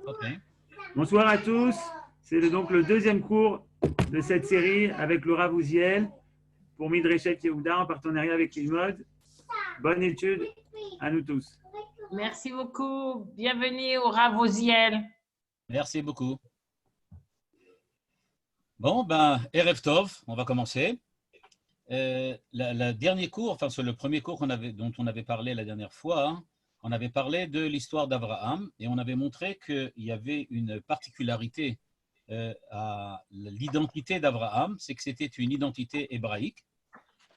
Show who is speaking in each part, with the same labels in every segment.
Speaker 1: Ok.
Speaker 2: Bonsoir à tous. C'est donc le deuxième cours de cette série avec le Rav Uziel pour Midreshet Yehuda en partenariat avec Lilmod. Bonne étude à nous tous.
Speaker 3: Merci beaucoup. Bienvenue au Rav Uziel.
Speaker 1: Merci beaucoup. Bon, ben, Erev Tov, on va commencer. Le dernier cours, enfin, c'est le premier cours dont on avait parlé la dernière fois, hein, on avait parlé de l'histoire d'Abraham et on avait montré qu'il y avait une particularité à l'identité d'Abraham, c'est que c'était une identité hébraïque.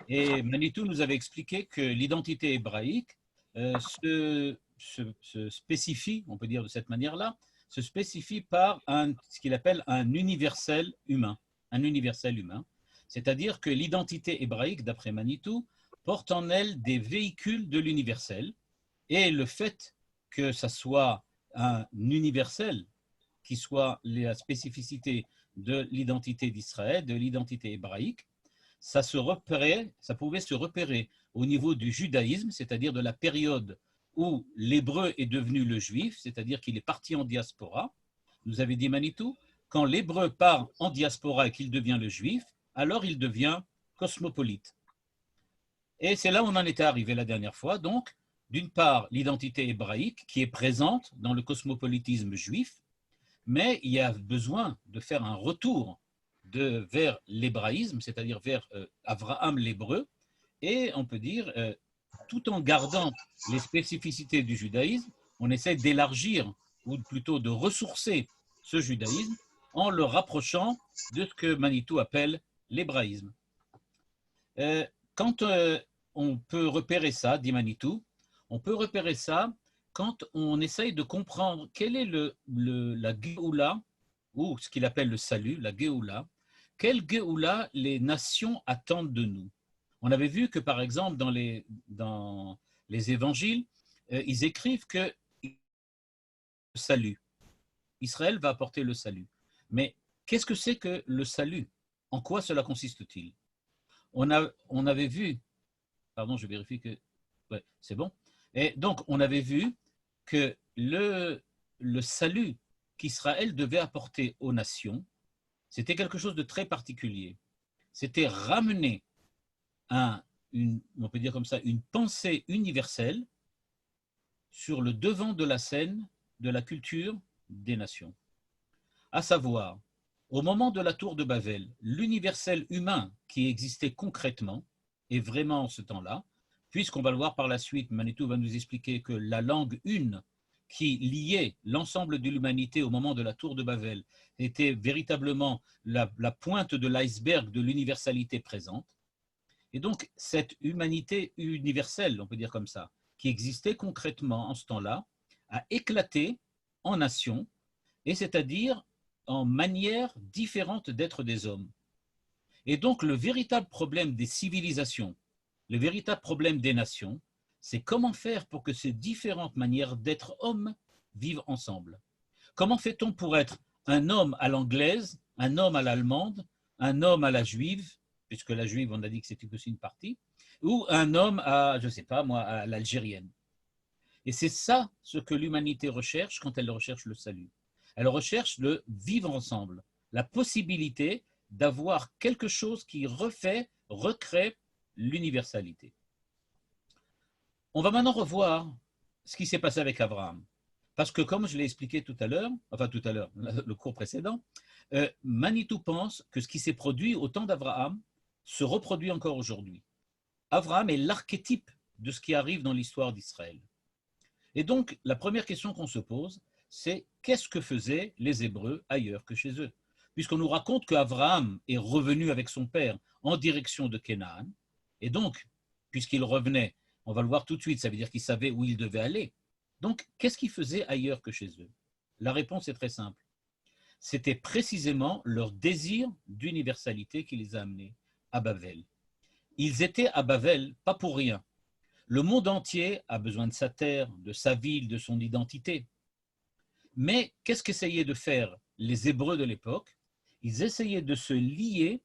Speaker 1: Et Manitou nous avait expliqué que l'identité hébraïque se spécifie, on peut dire de cette manière-là, se spécifie par ce qu'il appelle un universel humain. Un universel humain. C'est-à-dire que l'identité hébraïque, d'après Manitou, porte en elle des véhicules de l'universel. Et le fait que ça soit un universel, qui soit la spécificité de l'identité d'Israël, de l'identité hébraïque, ça pouvait se repérer au niveau du judaïsme, c'est-à-dire de la période où l'hébreu est devenu le juif, c'est-à-dire qu'il est parti en diaspora. Nous avait dit Manitou, quand l'hébreu part en diaspora et qu'il devient le juif, alors il devient cosmopolite. Et c'est là où on en était arrivé la dernière fois. Donc, d'une part, l'identité hébraïque qui est présente dans le cosmopolitisme juif, mais il y a besoin de faire un retour vers l'hébraïsme, c'est-à-dire vers Abraham l'hébreu, et on peut dire, tout en gardant les spécificités du judaïsme, on essaie d'élargir, ou plutôt de ressourcer ce judaïsme en le rapprochant de ce que Manitou appelle l'hébraïsme. Quand on peut repérer ça, dit Manitou, on peut repérer ça quand on essaye de comprendre quelle est la Géoula, ou ce qu'il appelle le salut, la Géoula, quelle Géoula les nations attendent de nous. On avait vu que, par exemple, dans les évangiles, ils écrivent que le salut, Israël va apporter le salut. Mais qu'est-ce que c'est que le salut? En quoi cela consiste-t-il? On avait vu, pardon, je vérifie que, ouais, c'est bon. Et donc, on avait vu que le salut qu'Israël devait apporter aux nations, c'était quelque chose de très particulier. C'était ramener on peut dire comme ça, une pensée universelle sur le devant de la scène de la culture des nations. À savoir, au moment de la tour de Babel, l'universel humain qui existait concrètement, et vraiment en ce temps-là, puisqu'on va le voir par la suite, Manitou va nous expliquer que la langue une qui liait l'ensemble de l'humanité au moment de la tour de Babel était véritablement la pointe de l'iceberg de l'universalité présente. Et donc, cette humanité universelle, on peut dire comme ça, qui existait concrètement en ce temps-là, a éclaté en nations, et c'est-à-dire en manières différentes d'être des hommes. Et donc, le véritable problème des civilisations, le véritable problème des nations, c'est comment faire pour que ces différentes manières d'être homme vivent ensemble. Comment fait-on pour être un homme à l'anglaise, un homme à l'allemande, un homme à la juive, puisque la juive, on a dit que c'était aussi une partie, ou un homme à, je ne sais pas moi, à l'algérienne. Et c'est ça ce que l'humanité recherche quand elle recherche le salut. Elle recherche le vivre ensemble, la possibilité d'avoir quelque chose qui recrée l'universalité. On va maintenant revoir ce qui s'est passé avec Abraham. Parce que comme je l'ai expliqué tout à l'heure, le cours précédent, Manitou pense que ce qui s'est produit au temps d'Abraham se reproduit encore aujourd'hui. Abraham est l'archétype de ce qui arrive dans l'histoire d'Israël. Et donc, la première question qu'on se pose, c'est qu'est-ce que faisaient les Hébreux ailleurs que chez eux? Puisqu'on nous raconte qu'Abraham est revenu avec son père en direction de Canaan, et donc, puisqu'il revenait, on va le voir tout de suite, ça veut dire qu'il savait où il devait aller. Donc, qu'est-ce qu'ils faisaient ailleurs que chez eux? La réponse est très simple. C'était précisément leur désir d'universalité qui les a amenés à Babel. Ils étaient à Babel pas pour rien. Le monde entier a besoin de sa terre, de sa ville, de son identité. Mais qu'est-ce qu'essayaient de faire les Hébreux de l'époque? Ils essayaient de se lier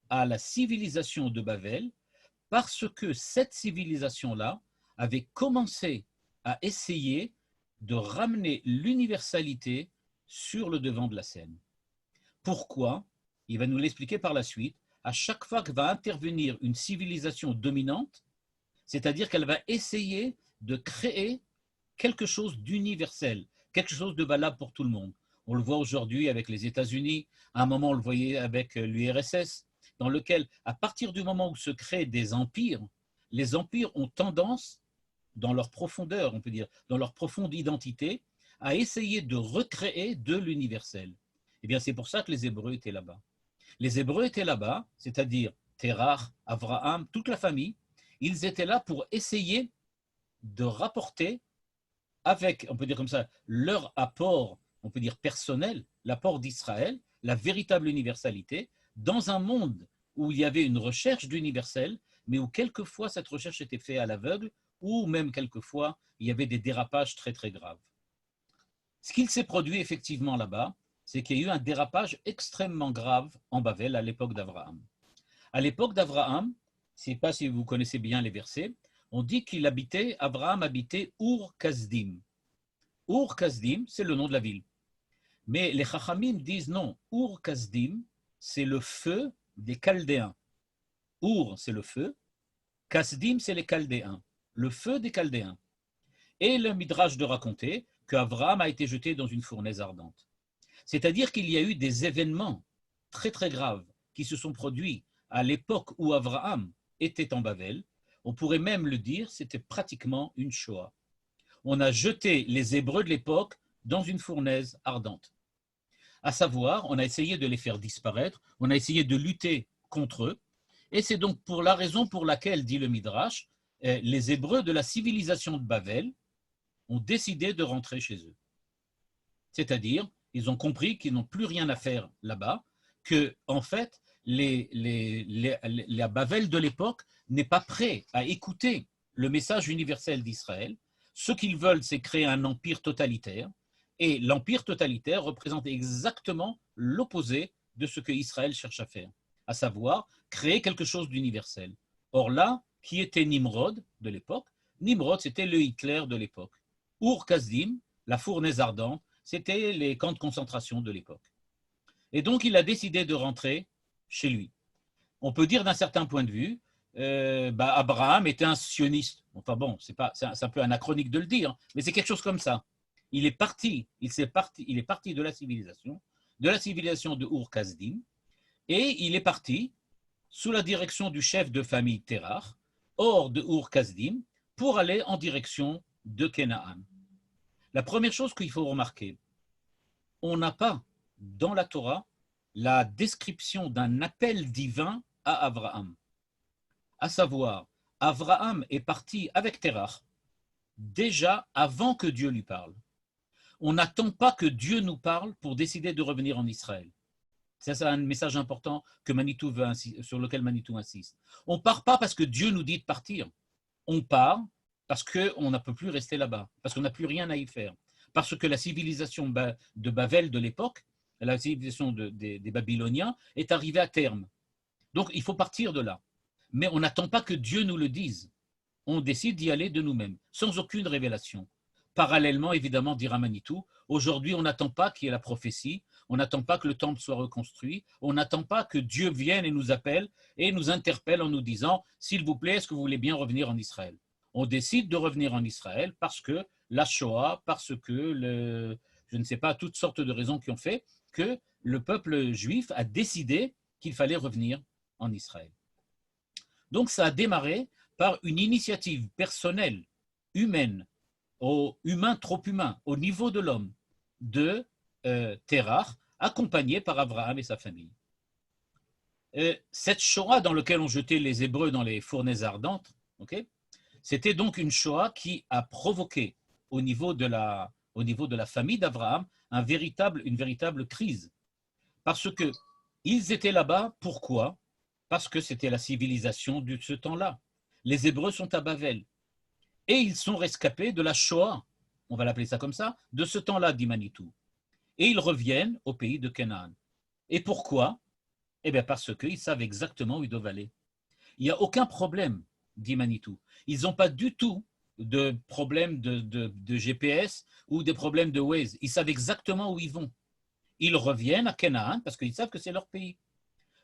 Speaker 1: à la civilisation de Babel parce que cette civilisation-là avait commencé à essayer de ramener l'universalité sur le devant de la scène. Pourquoi? Il va nous l'expliquer par la suite. À chaque fois que va intervenir une civilisation dominante, c'est-à-dire qu'elle va essayer de créer quelque chose d'universel, quelque chose de valable pour tout le monde. On le voit aujourd'hui avec les États-Unis, à un moment on le voyait avec l'URSS, dans lequel, à partir du moment où se créent des empires, les empires ont tendance, dans leur profondeur, on peut dire, dans leur profonde identité, à essayer de recréer de l'universel. Eh bien, c'est pour ça que les Hébreux étaient là-bas. Les Hébreux étaient là-bas, c'est-à-dire Terach, Abraham, toute la famille, ils étaient là pour essayer de rapporter avec, on peut dire comme ça, leur apport, on peut dire personnel, l'apport d'Israël, la véritable universalité, dans un monde où il y avait une recherche d'universel, mais où quelquefois cette recherche était faite à l'aveugle, ou même quelquefois il y avait des dérapages très très graves. Ce qu'il s'est produit effectivement là-bas, c'est qu'il y a eu un dérapage extrêmement grave en Bavel à l'époque d'Abraham. À l'époque d'Abraham, je ne sais pas si vous connaissez bien les versets, on dit qu'il habitait, Abraham habitait Ur-Kasdim. Ur-Kasdim, c'est le nom de la ville. Mais les Chachamim disent non, Ur-Kasdim, c'est le feu des Chaldéens. Ur, c'est le feu, Kasdim, c'est les Chaldéens, le feu des Chaldéens. Et le Midrash de raconter qu'Abraham a été jeté dans une fournaise ardente. C'est-à-dire qu'il y a eu des événements très très graves qui se sont produits à l'époque où Abraham était en Bavel. On pourrait même le dire, c'était pratiquement une Shoah. On a jeté les Hébreux de l'époque dans une fournaise ardente. À savoir, on a essayé de les faire disparaître, on a essayé de lutter contre eux, et c'est donc pour la raison pour laquelle, dit le Midrash, les Hébreux de la civilisation de Bavel ont décidé de rentrer chez eux. C'est-à-dire, ils ont compris qu'ils n'ont plus rien à faire là-bas, que en fait, la Bavel de l'époque n'est pas prêt à écouter le message universel d'Israël. Ce qu'ils veulent, c'est créer un empire totalitaire, et l'empire totalitaire représente exactement l'opposé de ce que Israël cherche à faire, à savoir créer quelque chose d'universel. Or là, qui était Nimrod de l'époque? Nimrod, c'était le Hitler de l'époque. Ur-Kasdim, la fournaise ardente, c'était les camps de concentration de l'époque. Et donc, il a décidé de rentrer chez lui. On peut dire d'un certain point de vue, Abraham était un sioniste. Enfin bon, c'est un peu anachronique de le dire, mais c'est quelque chose comme ça. Il est parti de la civilisation de Ur-Kasdim, et il est parti sous la direction du chef de famille Terach, hors de Ur-Kasdim, pour aller en direction de Canaan. La première chose qu'il faut remarquer, on n'a pas dans la Torah la description d'un appel divin à Abraham. À savoir, Abraham est parti avec Terach déjà avant que Dieu lui parle. On n'attend pas que Dieu nous parle pour décider de revenir en Israël. Ça, c'est un message important sur lequel Manitou insiste. On ne part pas parce que Dieu nous dit de partir. On part parce qu'on ne peut plus rester là-bas, parce qu'on n'a plus rien à y faire. Parce que la civilisation de Bavel de l'époque, la civilisation des Babyloniens, est arrivée à terme. Donc, il faut partir de là. Mais on n'attend pas que Dieu nous le dise. On décide d'y aller de nous-mêmes, sans aucune révélation. Parallèlement, évidemment, dira Manitou, aujourd'hui, on n'attend pas qu'il y ait la prophétie, on n'attend pas que le temple soit reconstruit, on n'attend pas que Dieu vienne et nous appelle et nous interpelle en nous disant « S'il vous plaît, est-ce que vous voulez bien revenir en Israël ?» On décide de revenir en Israël parce que la Shoah, parce que, je ne sais pas, toutes sortes de raisons qui ont fait que le peuple juif a décidé qu'il fallait revenir en Israël. Donc ça a démarré par une initiative personnelle, humaine, trop humain, au niveau de l'homme, de Terach, accompagné par Abraham et sa famille. Cette Shoah dans laquelle on jetait les Hébreux dans les fournaises ardentes, c'était donc une Shoah qui a provoqué au niveau de la famille d'Abraham une véritable crise. Parce qu'ils étaient là-bas, pourquoi? Parce que c'était la civilisation de ce temps-là. Les Hébreux sont à Bavel. Et ils sont rescapés de la Shoah, on va l'appeler ça comme ça, de ce temps-là, dit Manitou. Et ils reviennent au pays de Canaan. Et pourquoi? Eh bien parce qu'ils savent exactement où ils doivent aller. Il n'y a aucun problème, dit Manitou. Ils n'ont pas du tout de problèmes de GPS ou des problèmes de Waze. Ils savent exactement où ils vont. Ils reviennent à Canaan parce qu'ils savent que c'est leur pays.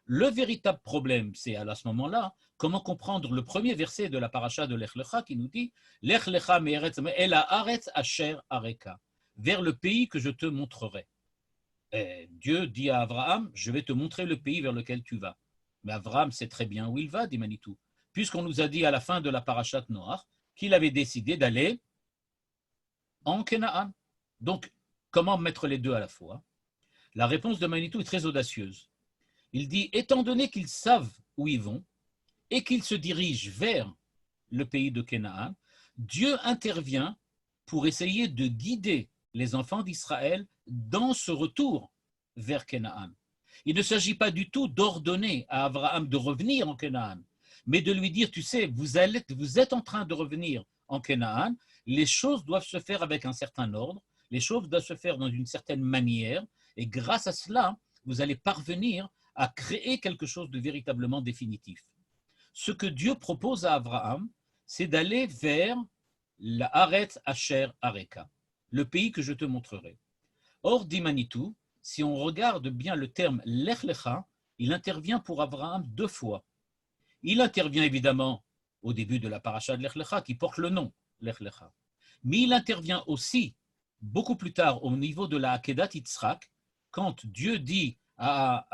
Speaker 1: Le véritable problème, c'est à ce moment-là, comment comprendre le premier verset de la paracha de Lech Lecha qui nous dit « Lech Lecha me'eretz el haaretz asher areka » vers le pays que je te montrerai. Et Dieu dit à Abraham « Je vais te montrer le pays vers lequel tu vas. » Mais Abraham sait très bien où il va, dit Manitou, puisqu'on nous a dit à la fin de la paracha de Noach qu'il avait décidé d'aller en Canaan. Donc, comment mettre les deux à la fois? La réponse de Manitou est très audacieuse. Il dit, étant donné qu'ils savent où ils vont et qu'ils se dirigent vers le pays de Canaan, Dieu intervient pour essayer de guider les enfants d'Israël dans ce retour vers Canaan. Il ne s'agit pas du tout d'ordonner à Abraham de revenir en Canaan, mais de lui dire, tu sais, vous êtes en train de revenir en Canaan, les choses doivent se faire avec un certain ordre, les choses doivent se faire dans une certaine manière, et grâce à cela, vous allez parvenir à créer quelque chose de véritablement définitif. Ce que Dieu propose à Abraham, c'est d'aller vers la Haaretz Asher Areka, le pays que je te montrerai. Or, dit Manitou, si on regarde bien le terme Lech Lecha, il intervient pour Abraham 2 fois. Il intervient évidemment au début de la paracha de Lech Lecha, qui porte le nom Lech Lecha. Mais il intervient aussi beaucoup plus tard au niveau de la Akedat Yitzhak, quand Dieu dit à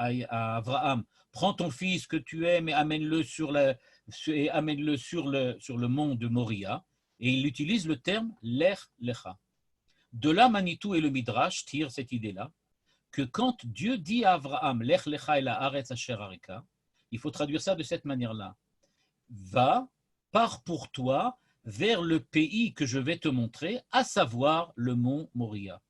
Speaker 1: Abraham, prends ton fils que tu aimes et amène-le sur le mont de Moria, et il utilise le terme Lech Lecha. De là, Manitou et le Midrash tirent cette idée-là, que quand Dieu dit à Abraham, Lech Lecha el haaretz asher areka, il faut traduire ça de cette manière-là. Va, pars pour toi vers le pays que je vais te montrer, à savoir le mont Moria.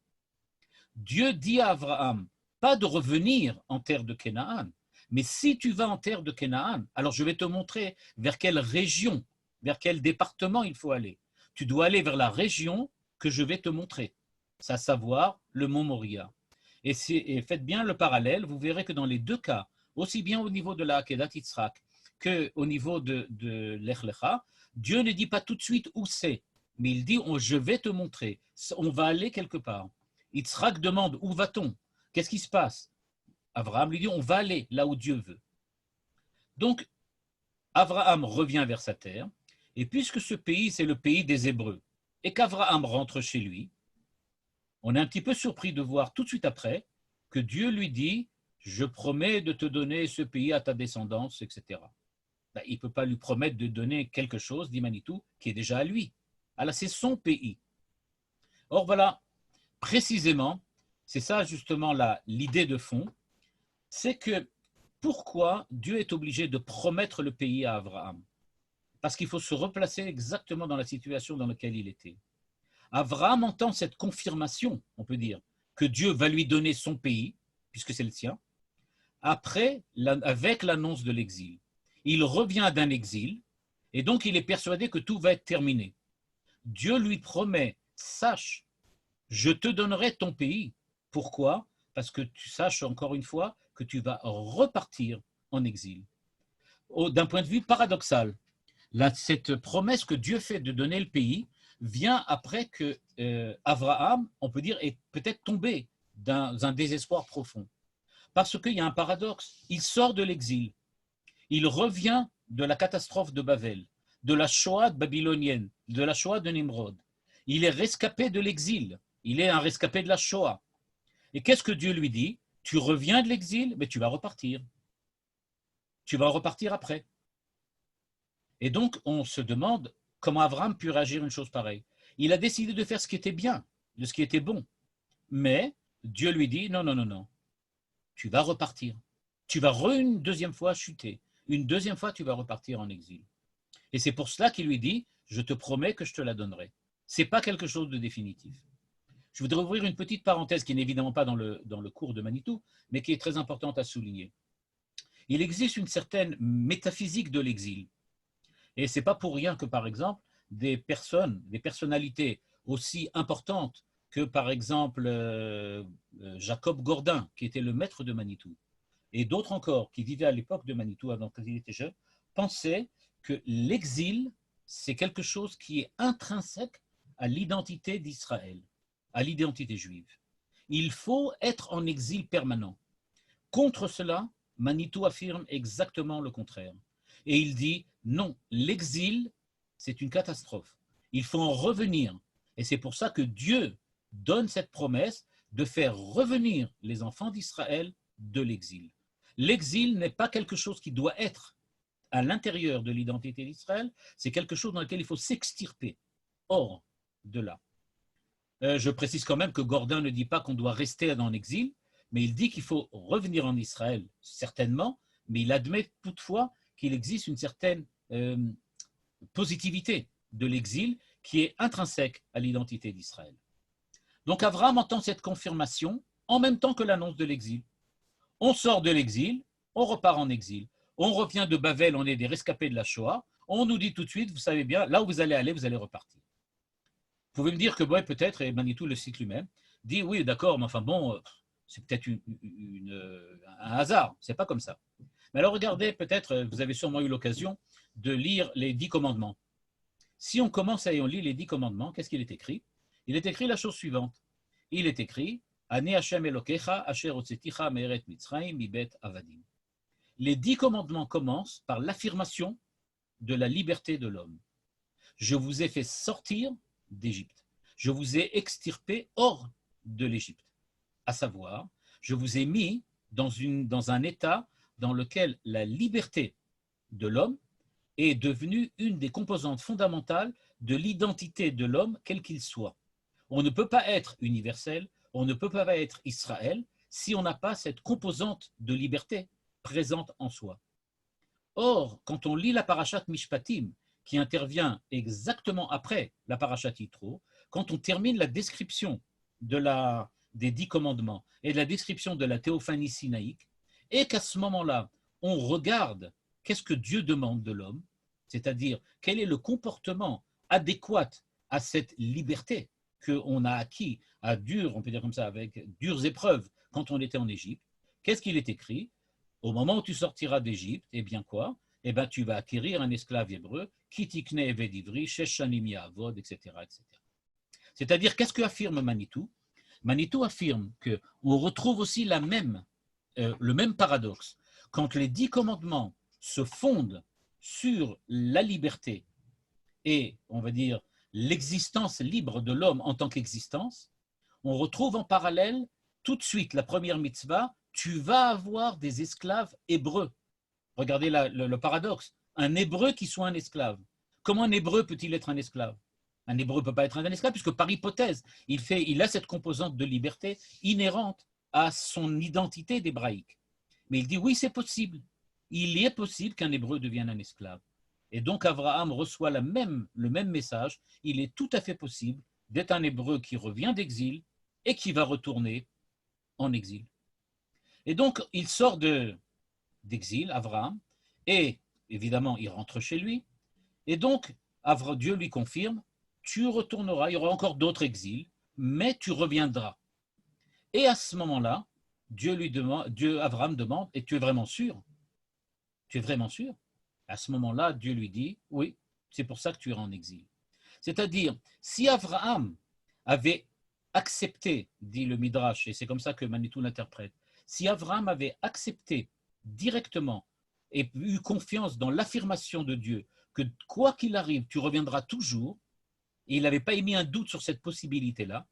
Speaker 1: Dieu dit à Abraham, pas de revenir en terre de Canaan, mais si tu vas en terre de Canaan, alors je vais te montrer vers quelle région, vers quel département il faut aller. Tu dois aller vers la région que je vais te montrer, c'est à savoir le mont Moria. Et faites bien le parallèle, vous verrez que dans les 2 cas, aussi bien au niveau de la Akedat Yitzhak qu'au niveau de Lech Lecha, Dieu ne dit pas tout de suite où c'est, mais il dit je vais te montrer, on va aller quelque part. Yitzhak demande où va-t-on? Qu'est-ce qui se passe? Abraham lui dit on va aller là où Dieu veut. Donc, Abraham revient vers sa terre, et puisque ce pays c'est le pays des Hébreux, et qu'Abraham rentre chez lui, on est un petit peu surpris de voir tout de suite après que Dieu lui dit « Je promets de te donner ce pays à ta descendance, etc. » Il ne peut pas lui promettre de donner quelque chose, dit Manitou, qui est déjà à lui. Alors c'est son pays. Or voilà, précisément, c'est ça justement l'idée de fond, c'est que pourquoi Dieu est obligé de promettre le pays à Abraham? Parce qu'il faut se replacer exactement dans la situation dans laquelle il était. Abraham entend cette confirmation, on peut dire, que Dieu va lui donner son pays, puisque c'est le sien, après, avec l'annonce de l'exil. Il revient d'un exil, et donc il est persuadé que tout va être terminé. Dieu lui promet, sache, je te donnerai ton pays. Pourquoi? Parce que tu saches encore une fois que tu vas repartir en exil. D'un point de vue paradoxal, cette promesse que Dieu fait de donner le pays vient après que Abraham, on peut dire, est peut-être tombé dans un désespoir profond. Parce qu'il y a un paradoxe. Il sort de l'exil. Il revient de la catastrophe de Babel, de la Shoah babylonienne, de la Shoah de Nimrod. Il est rescapé de l'exil. Il est un rescapé de la Shoah. Et qu'est-ce que Dieu lui dit? Tu reviens de l'exil, mais tu vas repartir. Tu vas repartir après. Et donc, on se demande comment Abraham pu réagir à une chose pareille. Il a décidé de faire ce qui était bien, de ce qui était bon. Mais Dieu lui dit, non, non, non, non. Tu vas repartir. Tu vas une deuxième fois chuter. Une deuxième fois, tu vas repartir en exil. Et c'est pour cela qu'il lui dit, je te promets que je te la donnerai. Ce n'est pas quelque chose de définitif. Je voudrais ouvrir une petite parenthèse qui n'est évidemment pas dans le cours de Manitou, mais qui est très importante à souligner. Il existe une certaine métaphysique de l'exil. Et ce n'est pas pour rien que, par exemple, des personnalités aussi importantes que, par exemple, Jacob Gordin, qui était le maître de Manitou, et d'autres encore qui vivaient à l'époque de Manitou, avant qu'il était jeune, pensaient que l'exil c'est quelque chose qui est intrinsèque à l'identité d'Israël, à l'identité juive. Il faut être en exil permanent. Contre cela, Manitou affirme exactement le contraire. Et il dit, non, l'exil, c'est une catastrophe. Il faut en revenir. Et c'est pour ça que Dieu donne cette promesse de faire revenir les enfants d'Israël de l'exil. L'exil n'est pas quelque chose qui doit être à l'intérieur de l'identité d'Israël, c'est quelque chose dans lequel il faut s'extirper hors de là. Je précise quand même que Gordin ne dit pas qu'on doit rester en exil, mais il dit qu'il faut revenir en Israël, certainement, mais il admet toutefois qu'il existe une certaine positivité de l'exil qui est intrinsèque à l'identité d'Israël. Donc Abraham entend cette confirmation en même temps que l'annonce de l'exil. On sort de l'exil, on repart en exil. On revient de Bavel, on est des rescapés de la Shoah. On nous dit tout de suite, vous savez bien, là où vous allez aller, vous allez repartir. Vous pouvez me dire que ouais, peut-être, et Manitou le cite lui-même, dit oui, d'accord, mais enfin bon, c'est peut-être un hasard, c'est pas comme ça. Mais alors regardez, peut-être, vous avez sûrement eu l'occasion de lire les 10 commandements. Si on commence et on lit les 10 commandements, qu'est-ce qu'il est écrit? Il est écrit la chose suivante. Il est écrit Ani Hashem Elokecha Asher Hotzeticha Me'eret Mitzrayim Mibet Avadim. Les 10 commandements commencent par l'affirmation de la liberté de l'homme. Je vous ai fait sortir d'Égypte. Je vous ai extirpé hors de l'Égypte. À savoir, je vous ai mis dans un état dans lequel la liberté de l'homme est devenue une des composantes fondamentales de l'identité de l'homme, quel qu'il soit. On ne peut pas être universel, on ne peut pas être Israël si on n'a pas cette composante de liberté présente en soi. Or, quand on lit la parashat Mishpatim, qui intervient exactement après la parashat Yitro, quand on termine la description des 10 commandements et de la description de la théophanie sinaïque, et qu'à ce moment-là, on regarde qu'est-ce que Dieu demande de l'homme, c'est-à-dire quel est le comportement adéquat à cette liberté qu'on a acquis à on peut dire comme ça, avec dures épreuves quand on était en Égypte. Qu'est-ce qu'il est écrit? Au moment où tu sortiras d'Égypte, eh bien quoi? Eh bien, tu vas acquérir un esclave hébreu, kitikne eved ivri, sheshanim ya'avod, etc., etc. C'est-à-dire, qu'est-ce que affirme Manitou? Manitou affirme qu'on retrouve aussi le même paradoxe. Quand les 10 commandements se fondent sur la liberté et, on va dire, l'existence libre de l'homme en tant qu'existence, on retrouve en parallèle tout de suite la première mitzvah, tu vas avoir des esclaves hébreux. Regardez le paradoxe. Un hébreu qui soit un esclave. Comment un hébreu peut-il être un esclave? Un hébreu ne peut pas être un esclave puisque par hypothèse, il a cette composante de liberté inhérente à son identité d'hébraïque. Mais il dit oui, c'est possible. Il est possible qu'un hébreu devienne un esclave. Et donc Abraham reçoit le même message. Il est tout à fait possible d'être un hébreu qui revient d'exil et qui va retourner en exil. Et donc il sort d'exil, Abraham, et évidemment il rentre chez lui. Et donc Dieu lui confirme, tu retourneras, il y aura encore d'autres exils, mais tu reviendras. Et à ce moment-là, Abraham demande, et tu es vraiment sûr? Tu es vraiment sûr? À ce moment-là, Dieu lui dit, oui, c'est pour ça que tu iras en exil. C'est-à-dire, si Abraham avait accepté, dit le Midrash, et c'est comme ça que Manitou l'interprète, si Abraham avait accepté directement et eu confiance dans l'affirmation de Dieu que quoi qu'il arrive, tu reviendras toujours, et il n'avait pas émis un doute sur cette possibilité-là,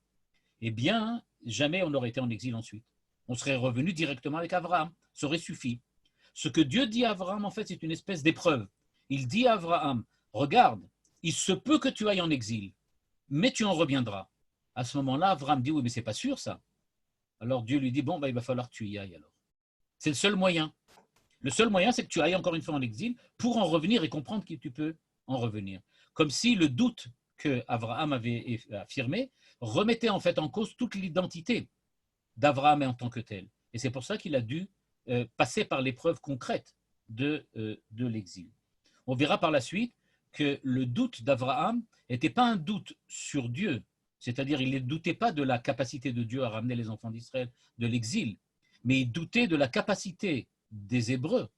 Speaker 1: eh bien, jamais on n'aurait été en exil ensuite. On serait revenu directement avec Abraham. Ça aurait suffi. Ce que Dieu dit à Abraham, en fait, c'est une espèce d'épreuve. Il dit à Abraham, regarde, il se peut que tu ailles en exil, mais tu en reviendras. À ce moment-là, Abraham dit, oui, mais c'est pas sûr ça. Alors Dieu lui dit, bon, il va falloir que tu y ailles alors. C'est le seul moyen. Le seul moyen, c'est que tu ailles encore une fois en exil pour en revenir et comprendre que tu peux en revenir. Comme si le doute que Abraham avait affirmé remettait en fait en cause toute l'identité d'Abraham en tant que tel. Et c'est pour ça qu'il a dû passer par l'épreuve concrète de l'exil. On verra par la suite que le doute d'Abraham n'était pas un doute sur Dieu, c'est-à-dire il ne doutait pas de la capacité de Dieu à ramener les enfants d'Israël de l'exil, mais il doutait de la capacité des Hébreux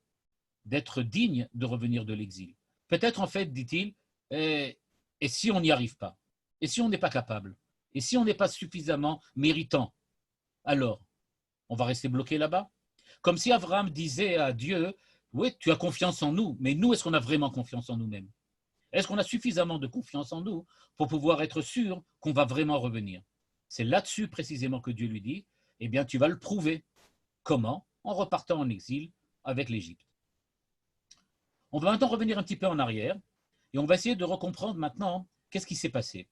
Speaker 1: d'être dignes de revenir de l'exil. Peut-être en fait, dit-il, Et si on n'y arrive pas? Et si on n'est pas capable? Et si on n'est pas suffisamment méritant? Alors, on va rester bloqué là-bas? Comme si Abraham disait à Dieu, oui, tu as confiance en nous, mais nous, est-ce qu'on a vraiment confiance en nous-mêmes? Est-ce qu'on a suffisamment de confiance en nous pour pouvoir être sûr qu'on va vraiment revenir? C'est là-dessus précisément que Dieu lui dit, eh bien, tu vas le prouver. Comment? En repartant en exil avec l'Égypte. On va maintenant revenir un petit peu en arrière et on va essayer de recomprendre maintenant qu'est-ce qui s'est passé.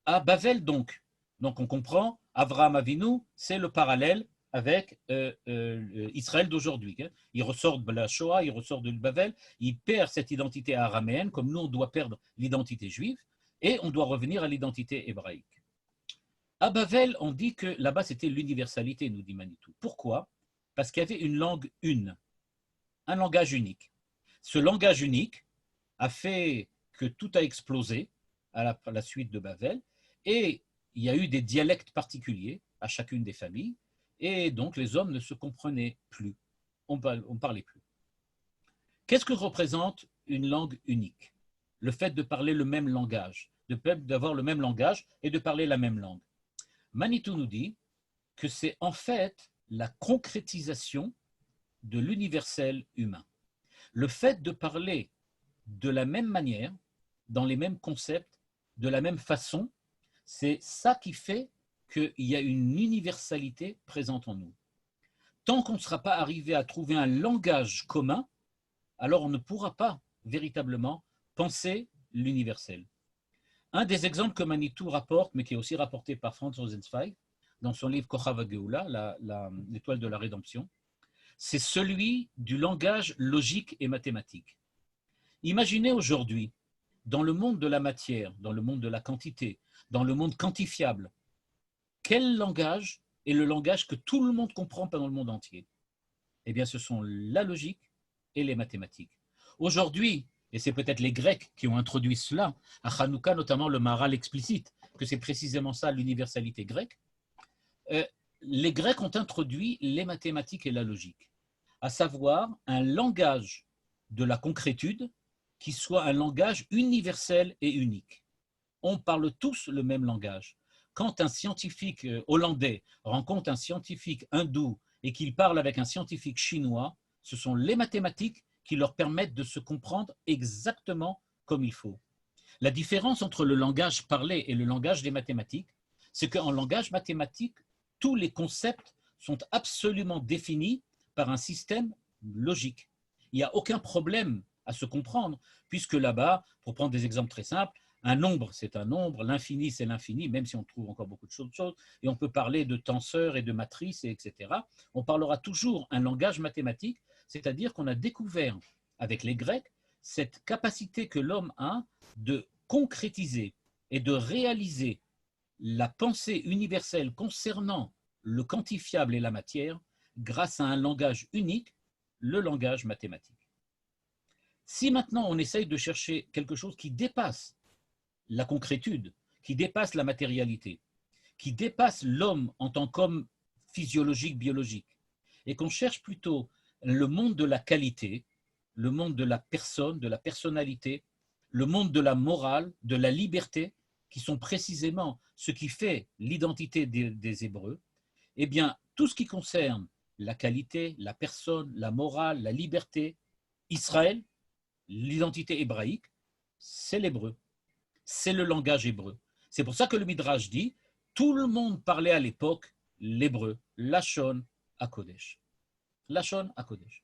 Speaker 1: À Bavel, donc on comprend, Avraham Avinu, c'est le parallèle avec Israël d'aujourd'hui. Il ressort de la Shoah, il ressort de Bavel, il perd cette identité araméenne, comme nous, on doit perdre l'identité juive, et on doit revenir à l'identité hébraïque. À Bavel, on dit que là-bas, c'était l'universalité, nous dit Manitou. Pourquoi? Parce qu'il y avait une langue un langage unique. Ce langage unique a fait que tout a explosé à la suite de Bavel, et il y a eu des dialectes particuliers à chacune des familles, et donc les hommes ne se comprenaient plus, on parlait plus. Qu'est-ce que représente une langue unique? Le fait de parler le même langage, d'avoir le même langage et de parler la même langue. Manitou nous dit que c'est en fait la concrétisation de l'universel humain. Le fait de parler de la même manière, dans les mêmes concepts, de la même façon, c'est ça qui fait qu'il y a une universalité présente en nous. Tant qu'on ne sera pas arrivé à trouver un langage commun, alors on ne pourra pas véritablement penser l'universel. Un des exemples que Manitou rapporte, mais qui est aussi rapporté par Franz Rosenzweig, dans son livre Kochav HaGeula, l'étoile de la rédemption, c'est celui du langage logique et mathématique. Imaginez aujourd'hui, dans le monde de la matière, dans le monde de la quantité, dans le monde quantifiable, quel langage est le langage que tout le monde comprend dans le monde entier? Eh bien, ce sont la logique et les mathématiques. Aujourd'hui, et c'est peut-être les Grecs qui ont introduit cela, à Hanouka notamment le Maharal explicite, que c'est précisément ça l'universalité grecque, les Grecs ont introduit les mathématiques et la logique, à savoir un langage de la concrétude qui soit un langage universel et unique. On parle tous le même langage. Quand un scientifique hollandais rencontre un scientifique hindou et qu'il parle avec un scientifique chinois, ce sont les mathématiques qui leur permettent de se comprendre exactement comme il faut. La différence entre le langage parlé et le langage des mathématiques, c'est qu'en langage mathématique, tous les concepts sont absolument définis par un système logique. Il n'y a aucun problème à se comprendre, puisque là-bas, pour prendre des exemples très simples, un nombre, c'est un nombre, l'infini, c'est l'infini, même si on trouve encore beaucoup de choses, et on peut parler de tenseurs et de matrices, etc. On parlera toujours un langage mathématique, c'est-à-dire qu'on a découvert avec les Grecs cette capacité que l'homme a de concrétiser et de réaliser la pensée universelle concernant le quantifiable et la matière grâce à un langage unique, le langage mathématique. Si maintenant on essaye de chercher quelque chose qui dépasse la concrétude, qui dépasse la matérialité, qui dépasse l'homme en tant qu'homme physiologique, biologique, et qu'on cherche plutôt le monde de la qualité, le monde de la personne, de la personnalité, le monde de la morale, de la liberté, qui sont précisément ce qui fait l'identité des Hébreux, eh bien, tout ce qui concerne la qualité, la personne, la morale, la liberté, Israël, l'identité hébraïque, c'est l'hébreu. C'est le langage hébreu. C'est pour ça que le Midrash dit, tout le monde parlait à l'époque l'hébreu, Lashon HaKodesh. Lashon HaKodesh.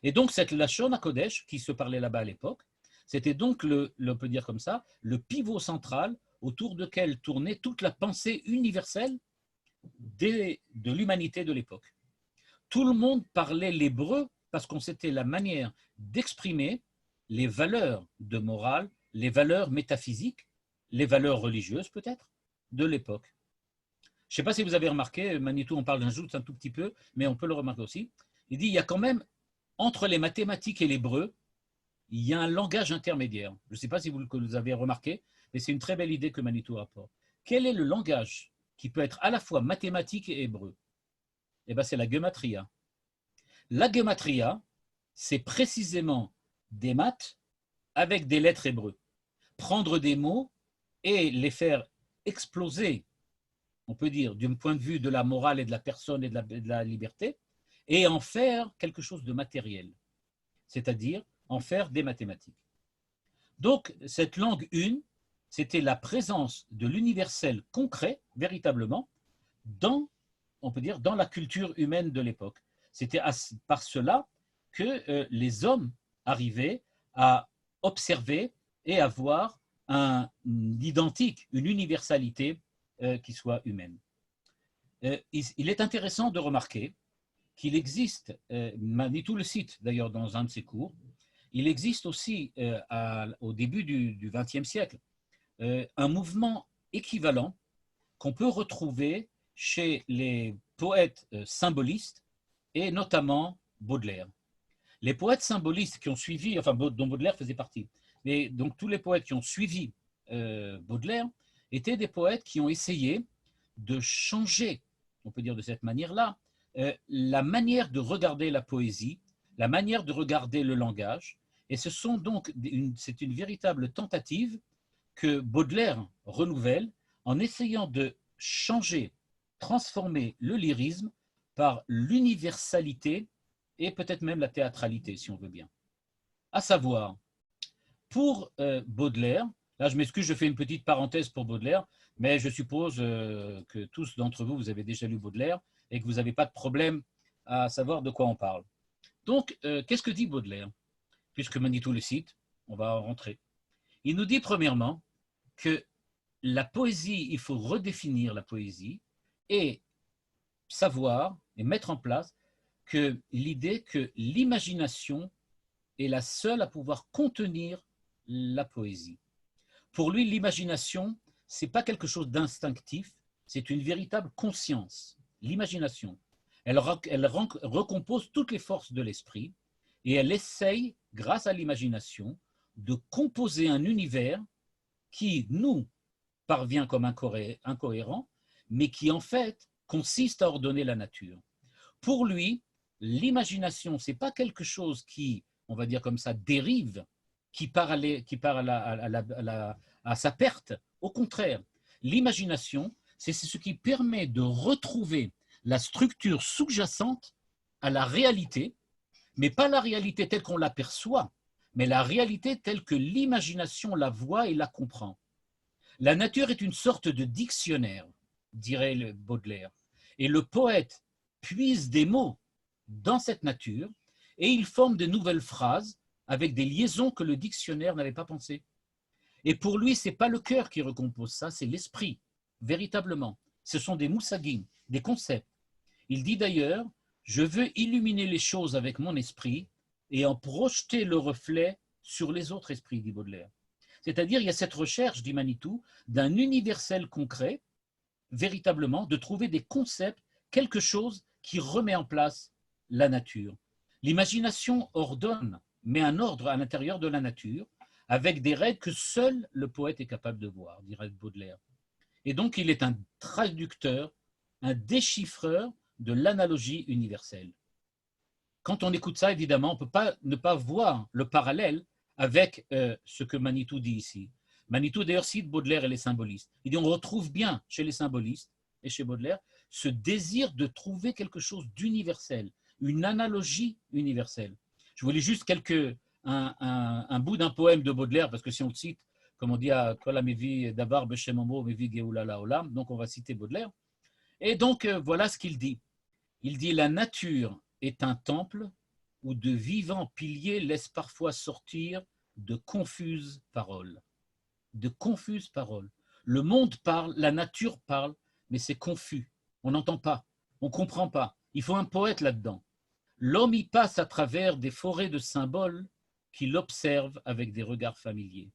Speaker 1: Et donc, cette Lashon HaKodesh, qui se parlait là-bas à l'époque, c'était donc, on peut dire comme ça, le pivot central autour duquel tournait toute la pensée universelle de l'humanité de l'époque. Tout le monde parlait l'hébreu parce qu'on c'était la manière d'exprimer les valeurs de morale, les valeurs métaphysiques, les valeurs religieuses peut-être, de l'époque. Je ne sais pas si vous avez remarqué, Manitou en parle d'un jour un tout petit peu, mais on peut le remarquer aussi. Il dit il y a quand même, entre les mathématiques et l'hébreu, il y a un langage intermédiaire. Je ne sais pas si vous avez remarqué, mais c'est une très belle idée que Manitou apporte. Quel est le langage qui peut être à la fois mathématique et hébreu? Eh bien, c'est la gematria. La gematria, c'est précisément des maths avec des lettres hébreux. prendre des mots et les faire exploser, on peut dire, d'un point de vue de la morale et de la personne et de la liberté, et en faire quelque chose de matériel, c'est-à-dire en faire des mathématiques. Donc, cette langue une, c'était la présence de l'universel concret, véritablement, dans, on peut dire, dans la culture humaine de l'époque. C'était par cela que les hommes arrivaient à observer et à voir un identique, une universalité qui soit humaine. Il est intéressant de remarquer qu'il existe, Manitou le cite d'ailleurs dans un de ses cours, il existe aussi au début du XXe siècle un mouvement équivalent qu'on peut retrouver chez les poètes symbolistes et notamment Baudelaire. Les poètes symbolistes qui ont suivi, enfin dont Baudelaire faisait partie, mais donc tous les poètes qui ont suivi Baudelaire étaient des poètes qui ont essayé de changer, on peut dire de cette manière-là, la manière de regarder la poésie, la manière de regarder le langage, et ce sont donc c'est une véritable tentative que Baudelaire renouvelle en essayant de changer, transformer le lyrisme par l'universalité et peut-être même la théâtralité, si on veut bien. À savoir, pour Baudelaire, là je m'excuse, je fais une petite parenthèse pour Baudelaire, mais je suppose que tous d'entre vous, vous avez déjà lu Baudelaire et que vous n'avez pas de problème à savoir de quoi on parle. Donc, qu'est-ce que dit Baudelaire? Puisque Manitou le cite, on va en rentrer. Il nous dit premièrement que la poésie, il faut redéfinir la poésie et savoir et mettre en place que l'idée que l'imagination est la seule à pouvoir contenir la poésie. Pour lui, l'imagination, ce n'est pas quelque chose d'instinctif, c'est une véritable conscience, l'imagination. Elle recompose toutes les forces de l'esprit et elle essaye, grâce à l'imagination, de composer un univers qui nous parvient comme incohérent, mais qui en fait consiste à ordonner la nature. Pour lui, l'imagination, ce n'est pas quelque chose qui, on va dire comme ça, dérive, qui part à sa perte. Au contraire, l'imagination, c'est ce qui permet de retrouver la structure sous-jacente à la réalité, mais pas la réalité telle qu'on l'aperçoit, mais la réalité telle que l'imagination la voit et la comprend. La nature est une sorte de dictionnaire, dirait Baudelaire, et le poète puise des mots dans cette nature et il forme de nouvelles phrases avec des liaisons que le dictionnaire n'avait pas pensées. Et pour lui, ce n'est pas le cœur qui recompose ça, c'est l'esprit, véritablement. Ce sont des moussagim, des concepts. Il dit d'ailleurs, je veux illuminer les choses avec mon esprit et en projeter le reflet sur les autres esprits, dit Baudelaire. C'est-à-dire, il y a cette recherche, dit Manitou, d'un universel concret, véritablement, de trouver des concepts, quelque chose qui remet en place la nature. L'imagination ordonne, met un ordre à l'intérieur de la nature, avec des règles que seul le poète est capable de voir, dirait Baudelaire. Et donc, il est un traducteur, un déchiffreur de l'analogie universelle. Quand on écoute ça, évidemment, on ne peut pas ne pas voir le parallèle avec ce que Manitou dit ici. Manitou d'ailleurs cite Baudelaire et les symbolistes. Il dit on retrouve bien chez les symbolistes et chez Baudelaire ce désir de trouver quelque chose d'universel, une analogie universelle. Je voulais juste un bout d'un poème de Baudelaire, parce que si on le cite, comme on dit à Kola Mevi Davar Beshemomo Mevi Geoula Olam, donc on va citer Baudelaire. Et donc voilà ce qu'il dit. Il dit la nature est un temple où de vivants piliers laissent parfois sortir de confuses paroles. De confuses paroles. Le monde parle, la nature parle, mais c'est confus. On n'entend pas, on ne comprend pas. Il faut un poète là-dedans. L'homme y passe à travers des forêts de symboles qu'il observe avec des regards familiers.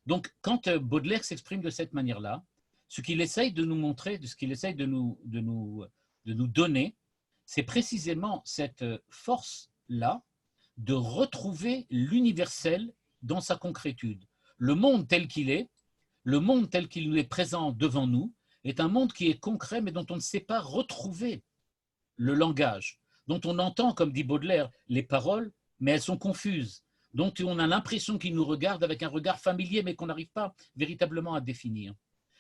Speaker 1: Donc, quand Baudelaire s'exprime de cette manière-là, ce qu'il essaye de nous montrer, ce qu'il essaye de nous donner, c'est précisément cette force-là de retrouver l'universel dans sa concrétude. Le monde tel qu'il est, le monde tel qu'il nous est présent devant nous, est un monde qui est concret, mais dont on ne sait pas retrouver le langage, dont on entend, comme dit Baudelaire, les paroles, mais elles sont confuses, dont on a l'impression qu'il nous regarde avec un regard familier, mais qu'on n'arrive pas véritablement à définir.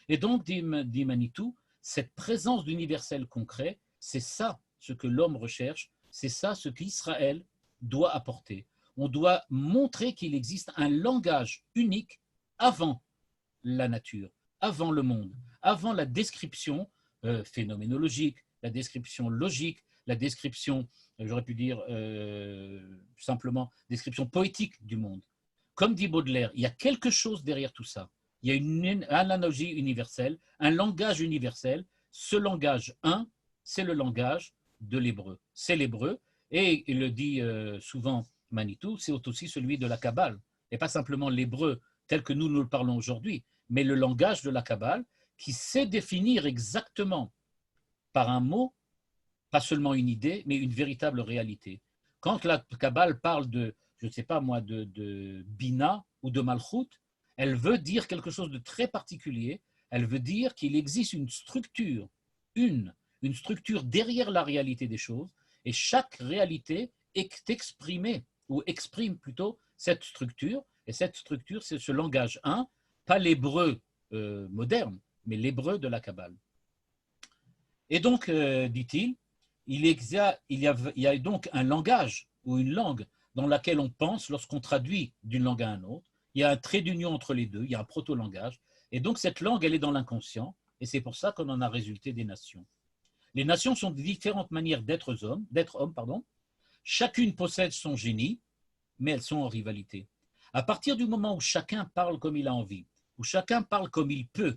Speaker 1: Et donc, dit Manitou, cette présence d'universel concret, c'est ça ce que l'homme recherche, c'est ça ce qu'Israël doit apporter. On doit montrer qu'il existe un langage unique avant la nature, avant le monde, avant la description phénoménologique, la description logique, la description, j'aurais pu dire simplement, description poétique du monde. Comme dit Baudelaire, il y a quelque chose derrière tout ça. Il y a une analogie universelle, un langage universel. Ce langage un, c'est le langage de l'hébreu. C'est l'hébreu, et il le dit souvent Manitou, c'est aussi celui de la Kabbale, et pas simplement l'hébreu tel que nous le parlons aujourd'hui, mais le langage de la Kabbale qui sait définir exactement par un mot, pas seulement une idée, mais une véritable réalité. Quand la Kabbale parle de, je ne sais pas moi, de Bina ou de Malchut, elle veut dire quelque chose de très particulier. Elle veut dire qu'il existe une structure, une structure derrière la réalité des choses, et chaque réalité est exprimée, ou exprime plutôt cette structure, et cette structure, c'est ce langage un, pas l'hébreu moderne, mais l'hébreu de la Kabbale. Et donc, dit-il, il y a donc un langage ou une langue dans laquelle on pense lorsqu'on traduit d'une langue à une autre. Il y a un trait d'union entre les deux, il y a un proto-langage. Et donc, cette langue, elle est dans l'inconscient, et c'est pour ça qu'on en a résulté des nations. Les nations sont de différentes manières d'être hommes. Chacune possède son génie, mais elles sont en rivalité. À partir du moment où chacun parle comme il a envie, où chacun parle comme il peut,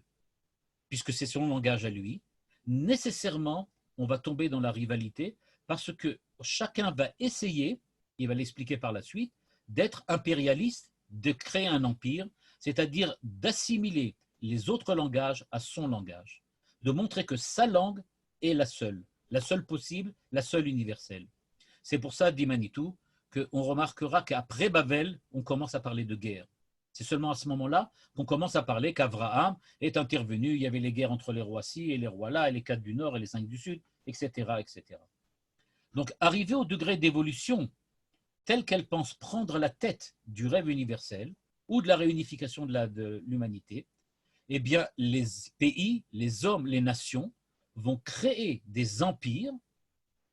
Speaker 1: puisque c'est son langage à lui, nécessairement, on va tomber dans la rivalité parce que chacun va essayer, il va l'expliquer par la suite, d'être impérialiste, de créer un empire, c'est-à-dire d'assimiler les autres langages à son langage, de montrer que sa langue est la seule possible, la seule universelle. C'est pour ça, dit Manitou, qu'on remarquera qu'après Babel, on commence à parler de guerre. C'est seulement à ce moment-là qu'on commence à parler qu'Abraham est intervenu, il y avait les guerres entre les rois-ci et les rois-là, et les 4 du nord et les 5 du sud, etc., etc. Donc, arrivé au degré d'évolution telle qu'elle pense prendre la tête du rêve universel ou de la réunification de l'humanité, eh bien, les pays, les hommes, les nations vont créer des empires,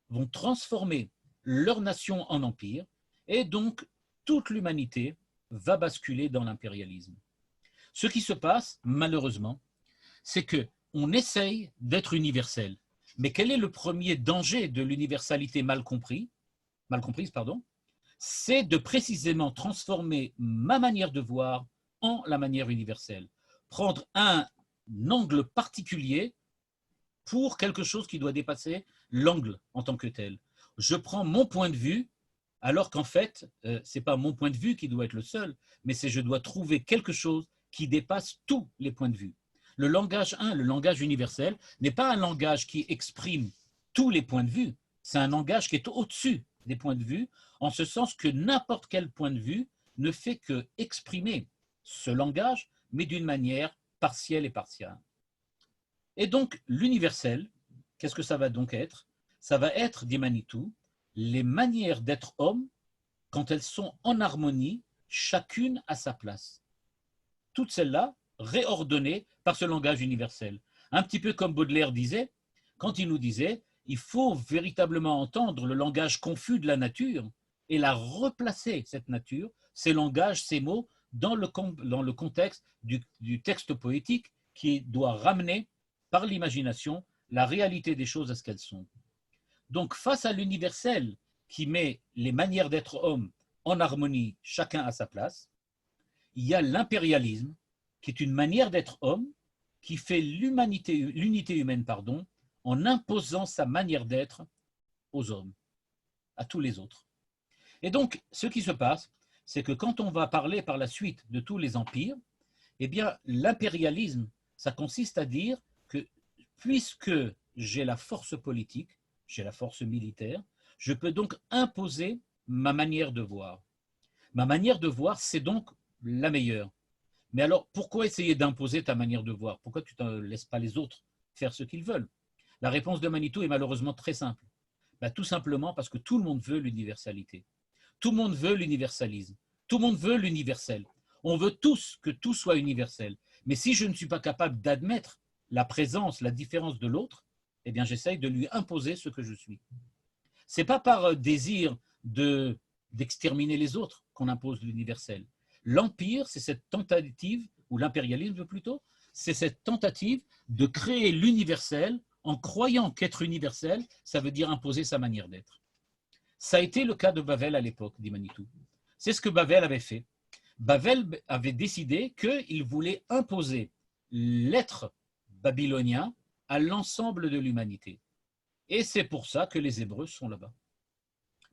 Speaker 1: vont transformer leur nation en empire, et donc toute l'humanité va basculer dans l'impérialisme. Ce qui se passe, malheureusement, c'est qu'on essaye d'être universel. Mais quel est le premier danger de l'universalité mal comprise, c'est de précisément transformer ma manière de voir en la manière universelle. Prendre un angle particulier pour quelque chose qui doit dépasser l'angle en tant que tel. Je prends mon point de vue, alors qu'en fait, ce n'est pas mon point de vue qui doit être le seul, mais c'est je dois trouver quelque chose qui dépasse tous les points de vue. Le langage 1, le langage universel, n'est pas un langage qui exprime tous les points de vue, c'est un langage qui est au-dessus des points de vue, en ce sens que n'importe quel point de vue ne fait que exprimer ce langage, mais d'une manière partielle et partiale. Et donc, l'universel, qu'est-ce que ça va donc être? Ça va être, dit Manitou, les manières d'être homme quand elles sont en harmonie, chacune à sa place. Toutes celles-là réordonnées par ce langage universel. Un petit peu comme Baudelaire disait, quand il nous disait il faut véritablement entendre le langage confus de la nature et la replacer, cette nature, ces langages, ces mots, dans le contexte du texte poétique qui doit ramener par l'imagination la réalité des choses à ce qu'elles sont. Donc, face à l'universel qui met les manières d'être homme en harmonie, chacun à sa place, il y a l'impérialisme, qui est une manière d'être homme, qui fait l'unité humaine, en imposant sa manière d'être aux hommes, à tous les autres. Et donc, ce qui se passe, c'est que quand on va parler par la suite de tous les empires, eh bien, l'impérialisme, ça consiste à dire que puisque j'ai la force politique, j'ai la force militaire, je peux donc imposer ma manière de voir. Ma manière de voir, c'est donc la meilleure. Mais alors, pourquoi essayer d'imposer ta manière de voir? Pourquoi tu ne laisses pas les autres faire ce qu'ils veulent? La réponse de Manitou est malheureusement très simple. Tout simplement parce que tout le monde veut l'universalité. Tout le monde veut l'universalisme. Tout le monde veut l'universel. On veut tous que tout soit universel. Mais si je ne suis pas capable d'admettre la présence, la différence de l'autre, eh bien j'essaye de lui imposer ce que je suis. Ce n'est pas par désir d'exterminer les autres qu'on impose l'universel. L'empire, c'est cette tentative, ou l'impérialisme plutôt, c'est cette tentative de créer l'universel en croyant qu'être universel, ça veut dire imposer sa manière d'être. Ça a été le cas de Bavel à l'époque, dit Manitou. C'est ce que Bavel avait fait. Bavel avait décidé qu'il voulait imposer l'être babylonien à l'ensemble de l'humanité. Et c'est pour ça que les Hébreux sont là-bas.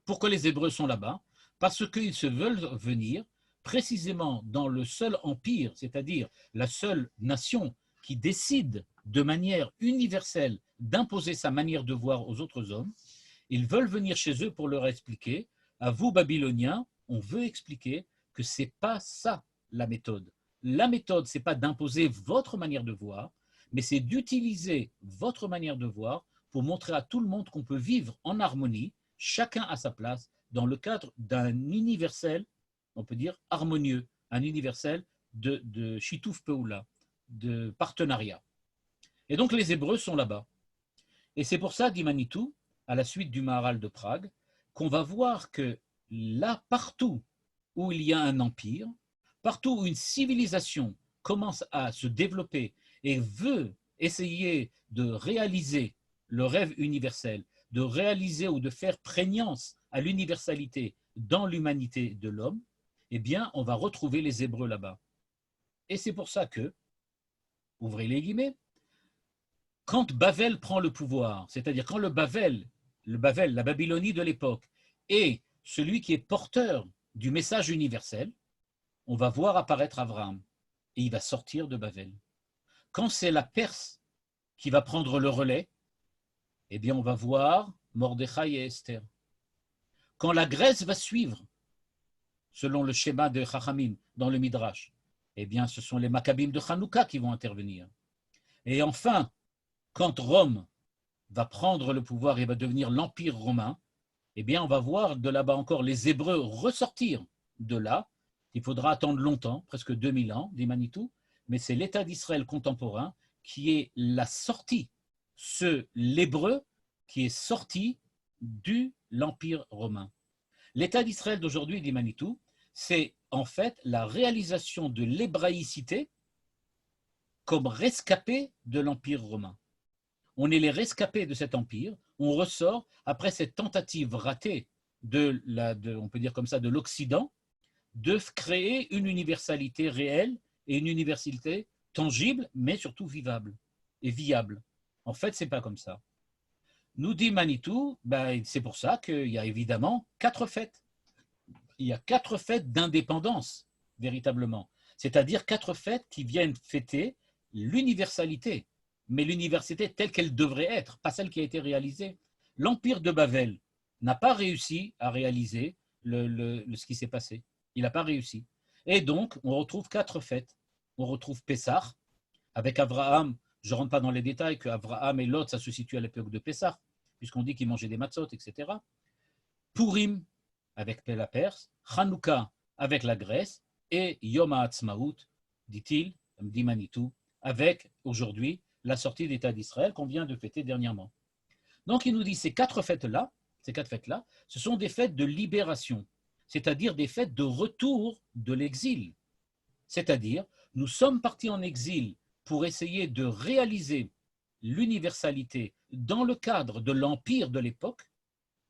Speaker 1: Pourquoi les Hébreux sont là-bas? Parce qu'ils se veulent venir précisément dans le seul empire, c'est-à-dire la seule nation qui décide de manière universelle d'imposer sa manière de voir aux autres hommes. Ils veulent venir chez eux pour leur expliquer, à vous Babyloniens, on veut expliquer que ce n'est pas ça la méthode. La méthode, ce n'est pas d'imposer votre manière de voir, mais c'est d'utiliser votre manière de voir pour montrer à tout le monde qu'on peut vivre en harmonie, chacun à sa place, dans le cadre d'un universel, on peut dire harmonieux, un universel de Shitouf Peoula, de partenariat. Et donc les Hébreux sont là-bas. Et c'est pour ça, dit Manitou, à la suite du Maharal de Prague, qu'on va voir que là, partout où il y a un empire, partout où une civilisation commence à se développer et veut essayer de réaliser le rêve universel, de réaliser ou de faire prégnance à l'universalité dans l'humanité de l'homme, eh bien, on va retrouver les Hébreux là-bas. Et c'est pour ça que, ouvrez les guillemets, quand Bavel prend le pouvoir, c'est-à-dire quand le Bavel, la Babylonie de l'époque, est celui qui est porteur du message universel, on va voir apparaître Abraham et il va sortir de Bavel. Quand c'est la Perse qui va prendre le relais, eh bien on va voir Mordechai et Esther. Quand la Grèce va suivre, selon le schéma de Chachamim dans le Midrash, eh bien ce sont les Maccabim de Hanouka qui vont intervenir. Et enfin, quand Rome va prendre le pouvoir et va devenir l'Empire romain, eh bien on va voir de là-bas encore les Hébreux ressortir de là. Il faudra attendre longtemps, presque 2000 ans, dit Manitou, mais c'est l'État d'Israël contemporain qui est la sortie, l'Hébreu qui est sorti de l'Empire romain. L'État d'Israël d'aujourd'hui, dit Manitou, c'est en fait la réalisation de l'hébraïcité comme rescapé de l'Empire romain. On est les rescapés de cet empire, on ressort après cette tentative ratée on peut dire comme ça, de l'Occident, de créer une universalité réelle et une universalité tangible, mais surtout vivable et viable. En fait, ce n'est pas comme ça. Nous dit Manitou, c'est pour ça qu'il y a évidemment 4 fêtes. Il y a 4 fêtes d'indépendance, véritablement. C'est-à-dire 4 fêtes qui viennent fêter l'universalité, mais l'université telle qu'elle devrait être, pas celle qui a été réalisée. L'empire de Bavel n'a pas réussi à réaliser ce qui s'est passé. Il n'a pas réussi. Et donc, on retrouve 4 fêtes. On retrouve Pessah, avec Abraham. Je ne rentre pas dans les détails, que Abraham et Lot, ça se situe à l'époque de Pessah, puisqu'on dit qu'ils mangeaient des matzot, etc. Purim, avec la Perse. Hanouka, avec la Grèce. Et Yom HaAtzmaut, dit-il, dit Manitou, avec, aujourd'hui, la sortie d'État d'Israël qu'on vient de fêter dernièrement. Donc il nous dit ces 4 fêtes-là, ce sont des fêtes de libération, c'est-à-dire des fêtes de retour de l'exil. C'est-à-dire, nous sommes partis en exil pour essayer de réaliser l'universalité dans le cadre de l'empire de l'époque.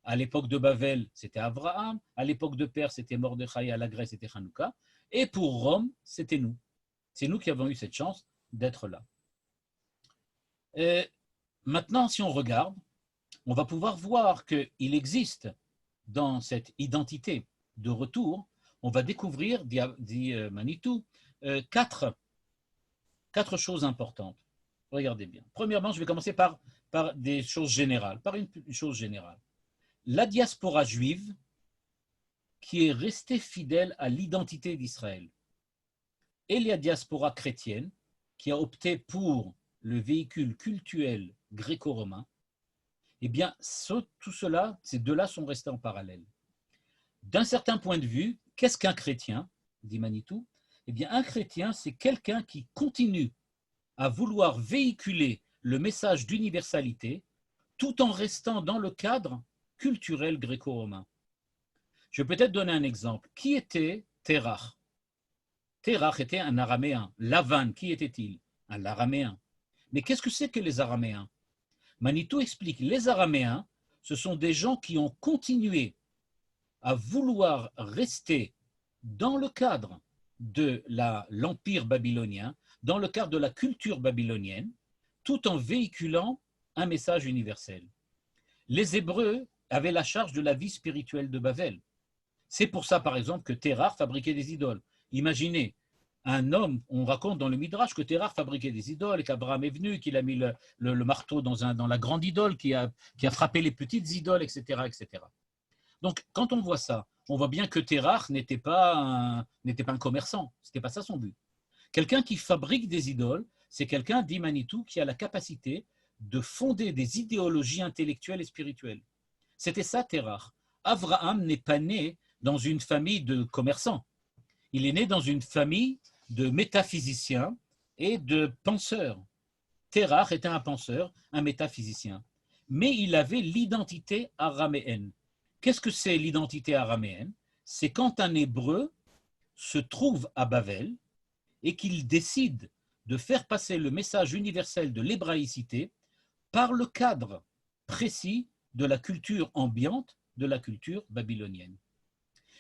Speaker 1: À l'époque de Bavel, c'était Abraham, à l'époque de Perse, c'était Mordechai, à la Grèce, c'était Hanouka, et pour Rome, c'était nous. C'est nous qui avons eu cette chance d'être là. Et maintenant, si on regarde, on va pouvoir voir qu'il existe dans cette identité de retour, on va découvrir, dit Manitou, 4 choses importantes. Regardez bien. Premièrement, je vais commencer par des choses générales, par une chose générale. La diaspora juive qui est restée fidèle à l'identité d'Israël et la diaspora chrétienne qui a opté pour le véhicule cultuel gréco-romain, eh bien, tout cela, ces deux-là sont restés en parallèle. d'un certain point de vue, qu'est-ce qu'un chrétien, dit Manitou? Eh bien, un chrétien, c'est quelqu'un qui continue à vouloir véhiculer le message d'universalité tout en restant dans le cadre culturel gréco-romain. Je vais peut-être donner un exemple. Qui était Terach? Terach était un araméen. Lavan, qui était-il? Un araméen. Mais qu'est-ce que c'est que les araméens? Manitou explique, les araméens, ce sont des gens qui ont continué à vouloir rester dans le cadre de l'empire babylonien, dans le cadre de la culture babylonienne, tout en véhiculant un message universel. Les Hébreux avaient la charge de la vie spirituelle de Babel. C'est pour ça, par exemple, que Terach fabriquait des idoles. Imaginez, un homme, on raconte dans le Midrash que Terach fabriquait des idoles et qu'Abraham est venu, qu'il a mis le marteau dans la grande idole, qui a frappé les petites idoles, etc., etc. Donc, quand on voit ça, on voit bien que Terach n'était pas un commerçant. Ce n'était pas ça son but. Quelqu'un qui fabrique des idoles, c'est quelqu'un, dit Manitou, qui a la capacité de fonder des idéologies intellectuelles et spirituelles. C'était ça, Terach. Abraham n'est pas né dans une famille de commerçants. Il est né dans une famille de métaphysiciens et de penseurs. Terach était un penseur, un métaphysicien. Mais il avait l'identité araméenne. Qu'est-ce que c'est l'identité araméenne? C'est quand un Hébreu se trouve à Babel et qu'il décide de faire passer le message universel de l'hébraïcité par le cadre précis de la culture ambiante, de la culture babylonienne.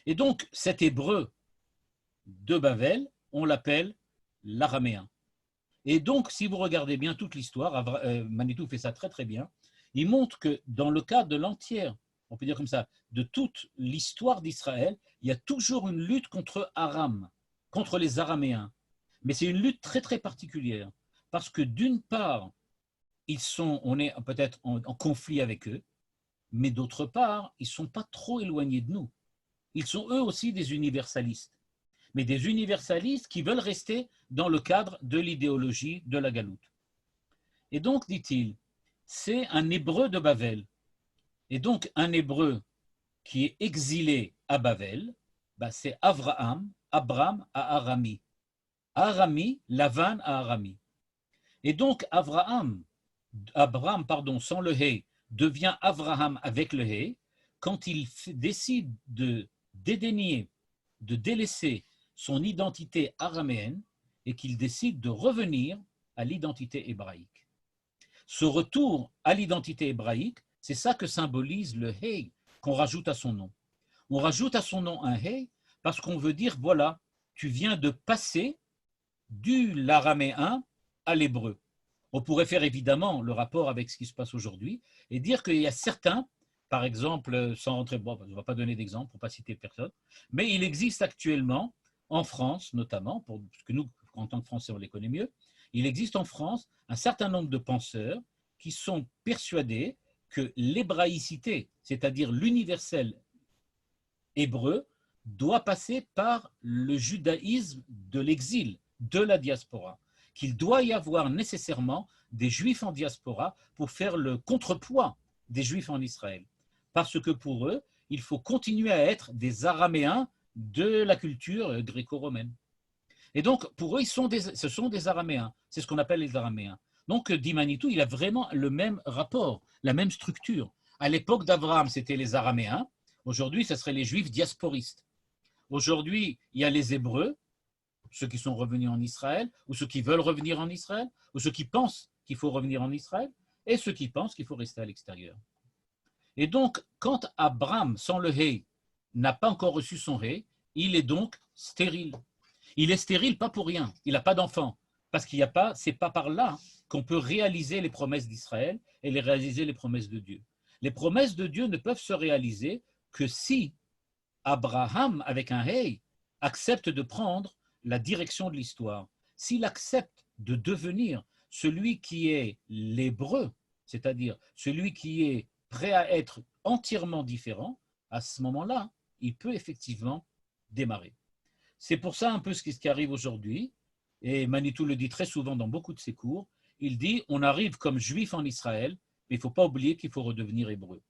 Speaker 1: Et donc, cet Hébreu de Babel, on l'appelle l'araméen. Et donc, si vous regardez bien toute l'histoire, Manitou fait ça très très bien, il montre que dans le cadre de l'entière, on peut dire comme ça, de toute l'histoire d'Israël, il y a toujours une lutte contre Aram, contre les Araméens. Mais c'est une lutte très très particulière, parce que d'une part, on est peut-être en conflit avec eux, mais d'autre part, ils ne sont pas trop éloignés de nous. Ils sont eux aussi des universalistes, mais des universalistes qui veulent rester dans le cadre de l'idéologie de la galoute. Et donc, dit-il, c'est un Hébreu de Babel. Et donc, un Hébreu qui est exilé à Babel, c'est Abraham à Arami. Arami, Lavan à Arami. Et donc, Abraham, sans le Hé, devient Abraham avec le Hé, quand il décide de dédaigner, de délaisser son identité araméenne et qu'il décide de revenir à l'identité hébraïque. Ce retour à l'identité hébraïque, c'est ça que symbolise le Hé qu'on rajoute à son nom. On rajoute à son nom un Hé parce qu'on veut dire, voilà, tu viens de passer du l'araméen à l'hébreu. On pourrait faire évidemment le rapport avec ce qui se passe aujourd'hui et dire qu'il y a certains, par exemple, sans rentrer, bon, je ne vais pas donner d'exemple pour ne pas citer personne, mais il existe actuellement, en France notamment, parce que nous, en tant que Français, on les connaît mieux, il existe en France un certain nombre de penseurs qui sont persuadés que l'hébraïcité, c'est-à-dire l'universel hébreu, doit passer par le judaïsme de l'exil, de la diaspora, qu'il doit y avoir nécessairement des juifs en diaspora pour faire le contrepoids des juifs en Israël. Parce que pour eux, il faut continuer à être des araméens de la culture gréco-romaine. Et donc, pour eux, ce sont des araméens. C'est ce qu'on appelle les araméens. Donc, dit Manitou, il a vraiment le même rapport, la même structure. À l'époque d'Abraham, c'était les araméens. Aujourd'hui, ce seraient les juifs diasporistes. Aujourd'hui, il y a les Hébreux, ceux qui sont revenus en Israël, ou ceux qui veulent revenir en Israël, ou ceux qui pensent qu'il faut revenir en Israël, et ceux qui pensent qu'il faut rester à l'extérieur. Et donc, quand Abraham, sans le Hé, n'a pas encore reçu son Hé, il est donc stérile. Il est stérile pas pour rien, il n'a pas d'enfant, parce qu'il n'y a pas, c'est pas par là qu'on peut réaliser les promesses d'Israël et réaliser les promesses de Dieu. Les promesses de Dieu ne peuvent se réaliser que si Abraham, avec un Hé, accepte de prendre la direction de l'histoire. S'il accepte de devenir celui qui est l'hébreu, c'est-à-dire celui qui est prêt à être entièrement différent, à ce moment-là, il peut effectivement démarrer. C'est pour ça un peu ce qui arrive aujourd'hui, et Manitou le dit très souvent dans beaucoup de ses cours, il dit on arrive comme juif en Israël, mais il ne faut pas oublier qu'il faut redevenir hébreu.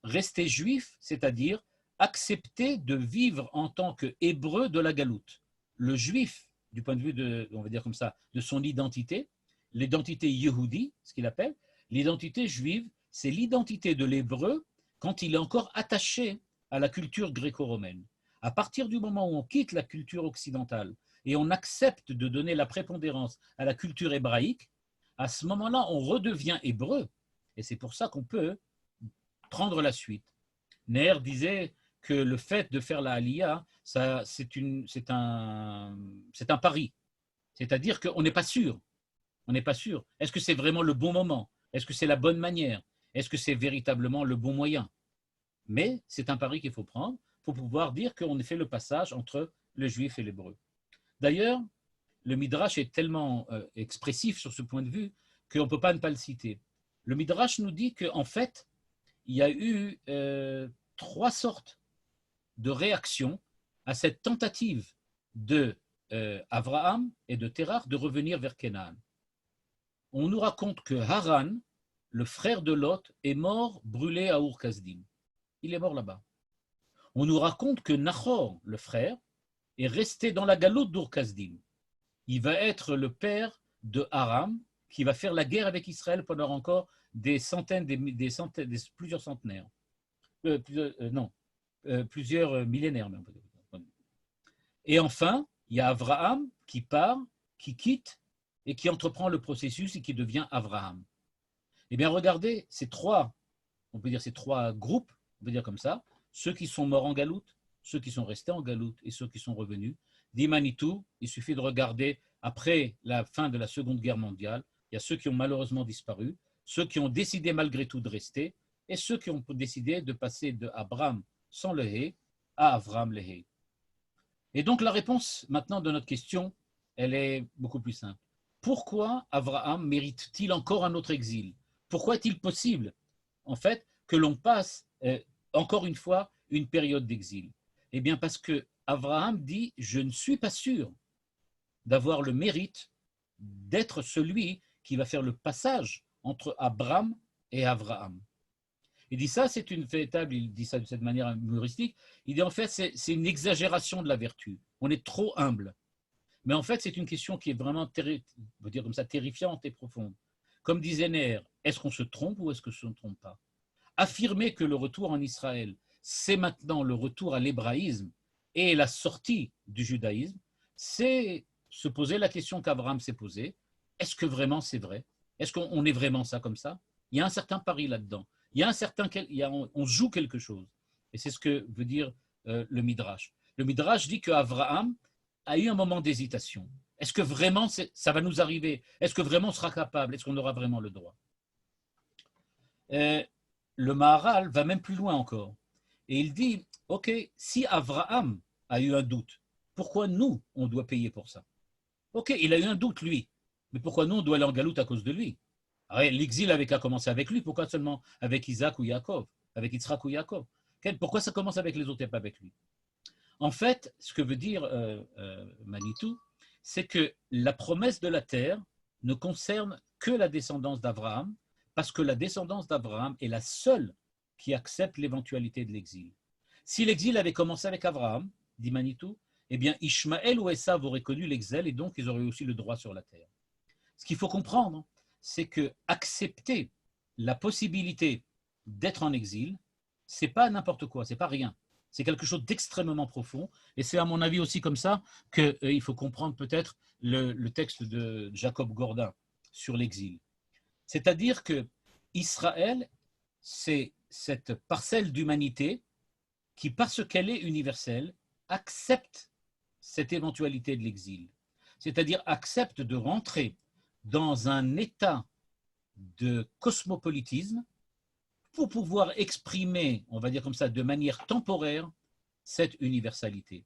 Speaker 1: Rester juif, c'est-à-dire accepter de vivre en tant qu'hébreu de la galoute. Le juif, du point de vue de, on va dire comme ça, de son identité, l'identité yehudi, ce qu'il appelle, l'identité juive, c'est l'identité de l'hébreu quand il est encore attaché à la culture gréco-romaine. À partir du moment où on quitte la culture occidentale et on accepte de donner la prépondérance à la culture hébraïque, à ce moment-là, on redevient hébreu. Et c'est pour ça qu'on peut prendre la suite. Neher disait que le fait de faire la Aliyah, c'est un pari. C'est-à-dire qu'on n'est pas sûr. On n'est pas sûr. Est-ce que c'est vraiment le bon moment? Est-ce que c'est la bonne manière? Est-ce que c'est véritablement le bon moyen? Mais c'est un pari qu'il faut prendre pour pouvoir dire qu'on a fait le passage entre le juif et l'hébreu. D'ailleurs, le Midrash est tellement expressif sur ce point de vue qu'on ne peut pas ne pas le citer. Le Midrash nous dit qu'en fait, il y a eu 3 sortes de réactions à cette tentative de Abraham et de Terach de revenir vers Canaan. On nous raconte que Haran, le frère de Lot, est mort brûlé à Ur-Kasdim. Il est mort là-bas. On nous raconte que Nahor, le frère, est resté dans la galoute d'Ur-Kasdim. Il va être le père de Aram, qui va faire la guerre avec Israël pendant encore des centaines, plusieurs centenaires. Plusieurs millénaires même. Et enfin, il y a Abraham qui part, qui quitte et qui entreprend le processus et qui devient Abraham. Eh bien, regardez, ces 3 groupes, on peut dire comme ça, ceux qui sont morts en galoute, ceux qui sont restés en galoute et ceux qui sont revenus. Dit Manitou, il suffit de regarder après la fin de la Seconde Guerre mondiale, il y a ceux qui ont malheureusement disparu, ceux qui ont décidé malgré tout de rester et ceux qui ont décidé de passer de Abraham sans le Hé à Avram le Hé. Et donc la réponse maintenant de notre question, elle est beaucoup plus simple. Pourquoi Abraham mérite-t-il encore un autre exil? Pourquoi est-il possible, en fait, que l'on passe encore une fois une période d'exil? Eh bien parce que Abraham dit « Je ne suis pas sûr d'avoir le mérite d'être celui qui va faire le passage entre Abraham et Abraham. » Il dit ça, c'est une véritable, il dit ça de cette manière humoristique, il dit en fait c'est une exagération de la vertu. On est trop humble. Mais en fait, c'est une question qui est vraiment on peut dire comme ça, terrifiante et profonde. Comme disait Neher, est-ce qu'on se trompe ou est-ce qu'on ne se trompe pas? Affirmer que le retour en Israël, c'est maintenant le retour à l'hébraïsme et la sortie du judaïsme, c'est se poser la question qu'Abraham s'est posée. Est-ce que vraiment c'est vrai? Est-ce qu'on est vraiment ça comme ça? Il y a un certain pari là-dedans. On joue quelque chose. Et c'est ce que veut dire le Midrash. Le Midrash dit qu'Abraham a eu un moment d'hésitation. Est-ce que vraiment ça va nous arriver? Est-ce que vraiment on sera capable? Est-ce qu'on aura vraiment le droit? Le Maharal va même plus loin encore. Et il dit, ok, si Abraham a eu un doute, pourquoi nous, on doit payer pour ça? Ok, il a eu un doute, lui. Mais pourquoi nous, on doit aller en galoute à cause de lui? L'exil avait qu'à commencer avec lui. Pourquoi seulement avec Isaac ou Yaakov? Avec Yitzhak ou Yaakov? Pourquoi ça commence avec les autres et pas avec lui? En fait, ce que veut dire Manitou, c'est que la promesse de la terre ne concerne que la descendance d'Abraham, parce que la descendance d'Abraham est la seule qui accepte l'éventualité de l'exil. Si l'exil avait commencé avec Abraham, dit Manitou, eh bien Ishmaël ou Esav auraient connu l'exil et donc ils auraient aussi le droit sur la terre. Ce qu'il faut comprendre, c'est que accepter la possibilité d'être en exil, c'est pas n'importe quoi, c'est pas rien. C'est quelque chose d'extrêmement profond. Et c'est à mon avis aussi comme ça qu'il faut comprendre peut-être le texte de Jacob Gordin sur l'exil. C'est-à-dire que Israël, c'est cette parcelle d'humanité qui, parce qu'elle est universelle, accepte cette éventualité de l'exil. C'est-à-dire accepte de rentrer dans un état de cosmopolitisme pour pouvoir exprimer, on va dire comme ça, de manière temporaire, cette universalité.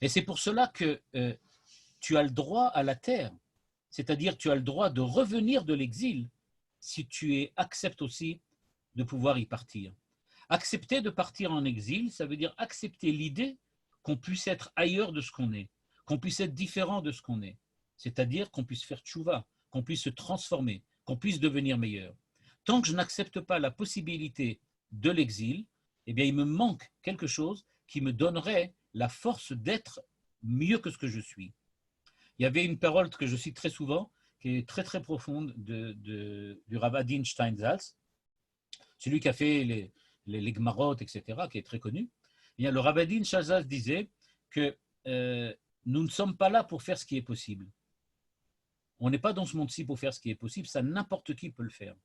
Speaker 1: Et c'est pour cela que tu as le droit à la terre, c'est-à-dire tu as le droit de revenir de l'exil si tu acceptes aussi de pouvoir y partir. Accepter de partir en exil, ça veut dire accepter l'idée qu'on puisse être ailleurs de ce qu'on est, qu'on puisse être différent de ce qu'on est, c'est-à-dire qu'on puisse faire tchouva, qu'on puisse se transformer, qu'on puisse devenir meilleur. Tant que je n'accepte pas la possibilité de l'exil, eh bien, il me manque quelque chose qui me donnerait la force d'être mieux que ce que je suis. Il y avait une parole que je cite très souvent, qui est très très profonde du Rav Adin Steinsaltz, celui qui a fait les Gemarot, etc., qui est très connu. Et bien, le Rav Adin Steinsaltz disait que nous ne sommes pas là pour faire ce qui est possible. On n'est pas dans ce monde-ci pour faire ce qui est possible, ça n'importe qui peut le faire.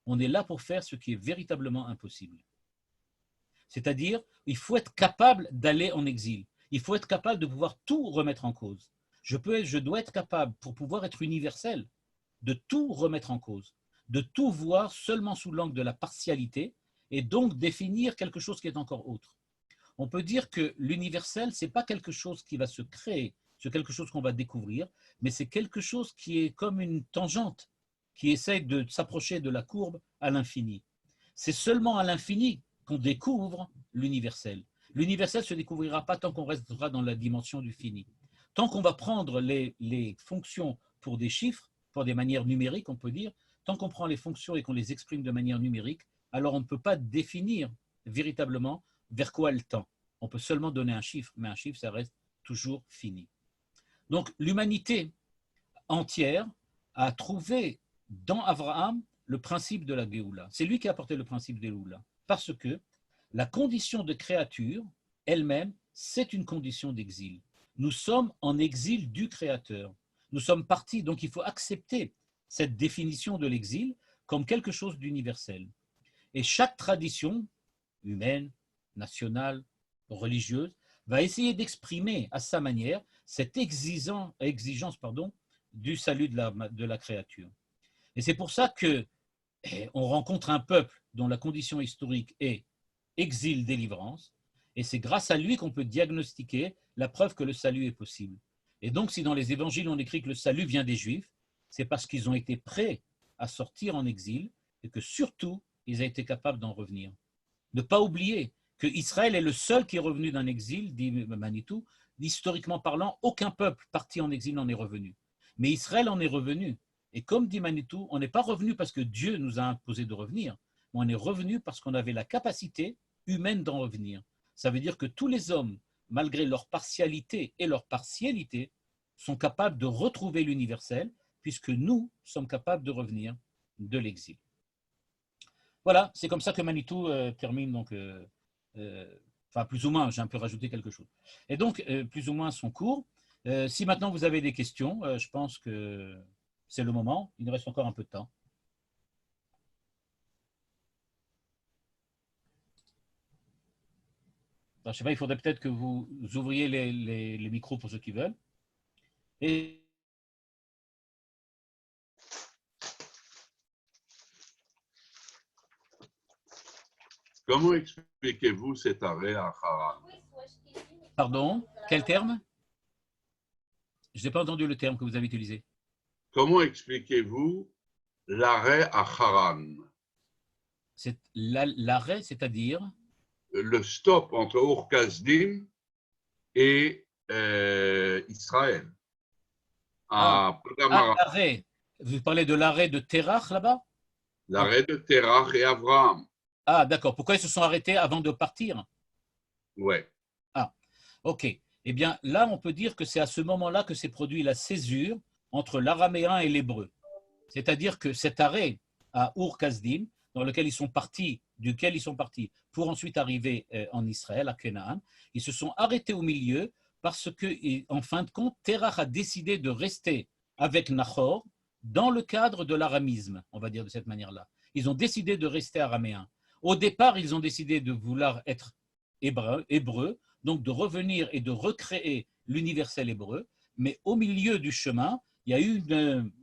Speaker 1: On est là pour faire ce qui est véritablement impossible. C'est-à-dire, il faut être capable d'aller en exil. Il faut être capable de pouvoir tout remettre en cause. Je dois être capable, pour pouvoir être universel, de tout remettre en cause, de tout voir seulement sous l'angle de la partialité et donc définir quelque chose qui est encore autre. On peut dire que l'universel, ce n'est pas quelque chose qui va se créer, c'est quelque chose qu'on va découvrir, mais c'est quelque chose qui est comme une tangente qui essaye de s'approcher de la courbe à l'infini. C'est seulement à l'infini qu'on découvre l'universel. L'universel ne se découvrira pas tant qu'on restera dans la dimension du fini. Tant qu'on va prendre les fonctions pour des chiffres, pour des manières numériques, on peut dire, tant qu'on prend les fonctions et qu'on les exprime de manière numérique, alors on ne peut pas définir véritablement vers quoi elle tend. On peut seulement donner un chiffre, mais un chiffre, ça reste toujours fini. Donc l'humanité entière a trouvé dans Abraham le principe de la Géoula. C'est lui qui a apporté le principe de Géoula. Parce que la condition de créature elle-même, c'est une condition d'exil. Nous sommes en exil du Créateur. Nous sommes partis, donc il faut accepter cette définition de l'exil comme quelque chose d'universel. Et chaque tradition humaine, nationale, religieuse, va essayer d'exprimer à sa manière cette exigence du salut de la créature. Et c'est pour ça qu'on rencontre un peuple dont la condition historique est exil-délivrance, et c'est grâce à lui qu'on peut diagnostiquer la preuve que le salut est possible. Et donc, si dans les évangiles on écrit que le salut vient des Juifs, c'est parce qu'ils ont été prêts à sortir en exil et que surtout, ils ont été capables d'en revenir. Ne pas oublier que Israël est le seul qui est revenu d'un exil, dit Manitou. Historiquement parlant, aucun peuple parti en exil n'en est revenu. Mais Israël en est revenu. Et comme dit Manitou, on n'est pas revenu parce que Dieu nous a imposé de revenir, mais on est revenu parce qu'on avait la capacité humaine d'en revenir. Ça veut dire que tous les hommes, malgré leur partialité et leur partialité, sont capables de retrouver l'universel, puisque nous sommes capables de revenir de l'exil. Voilà, c'est comme ça que Manitou termine, donc, enfin plus ou moins, j'ai un peu rajouté quelque chose. Et donc, plus ou moins son cours. Si maintenant vous avez des questions, je pense que c'est le moment. Il nous reste encore un peu de temps. Alors, je ne sais pas, il faudrait peut-être que vous ouvriez les micros pour ceux qui veulent. Et
Speaker 4: Comment expliquez-vous cet arrêt à Haran?
Speaker 1: pardon, quel terme? Je n'ai pas entendu le terme que vous avez utilisé.
Speaker 4: Comment expliquez-vous l'arrêt à Haran?
Speaker 1: C'est l'arrêt, c'est-à-dire?
Speaker 4: Le stop entre Ur Kasdim et Israël.
Speaker 1: L'arrêt. Vous parlez de l'arrêt de Terach là-bas?
Speaker 4: L'arrêt de Terach et Abraham.
Speaker 1: Ah, d'accord. Pourquoi ils se sont arrêtés avant de partir?
Speaker 4: Oui.
Speaker 1: Ah, ok. Eh bien, là, on peut dire que c'est à ce moment-là que s'est produit la césure entre l'araméen et l'hébreu. C'est-à-dire que cet arrêt à Ur Kasdim, duquel ils sont partis pour ensuite arriver en Israël, à Canaan, ils se sont arrêtés au milieu parce que, en fin de compte, Terach a décidé de rester avec Nahor dans le cadre de l'aramisme, on va dire de cette manière-là. Ils ont décidé de rester araméens. Au départ, ils ont décidé de vouloir être hébreux, donc de revenir et de recréer l'universel hébreu, mais au milieu du chemin, il y a eu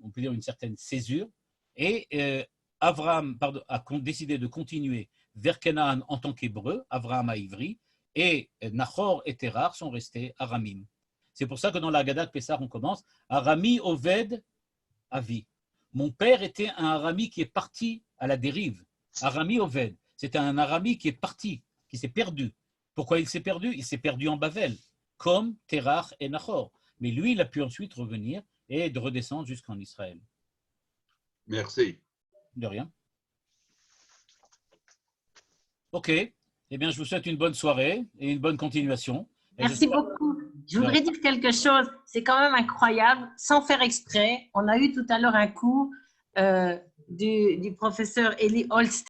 Speaker 1: on peut dire une certaine césure, et Abraham a décidé de continuer vers Canaan en tant qu'hébreu, Abraham à Ivri, et Nahor et Terach sont restés aramim. C'est pour ça que dans la Haggadah de Pessah, on commence Arami Oved Avi. Mon père était un Arami qui est parti à la dérive. Arami Oved, c'était un Arami qui est parti, qui s'est perdu. Pourquoi il s'est perdu? Il s'est perdu en Bavel, comme Terach et Nahor. Mais lui, il a pu ensuite revenir et de redescendre jusqu'en Israël.
Speaker 4: Merci.
Speaker 1: De rien. Ok. Eh Eh bien, je vous souhaite une bonne soirée et une bonne continuation. Et
Speaker 3: Merci
Speaker 1: j'espère-
Speaker 3: beaucoup. Je voudrais dire quelque chose. C'est quand même incroyable. Sans faire exprès, on a eu tout à l'heure un cours du professeur Eli Holst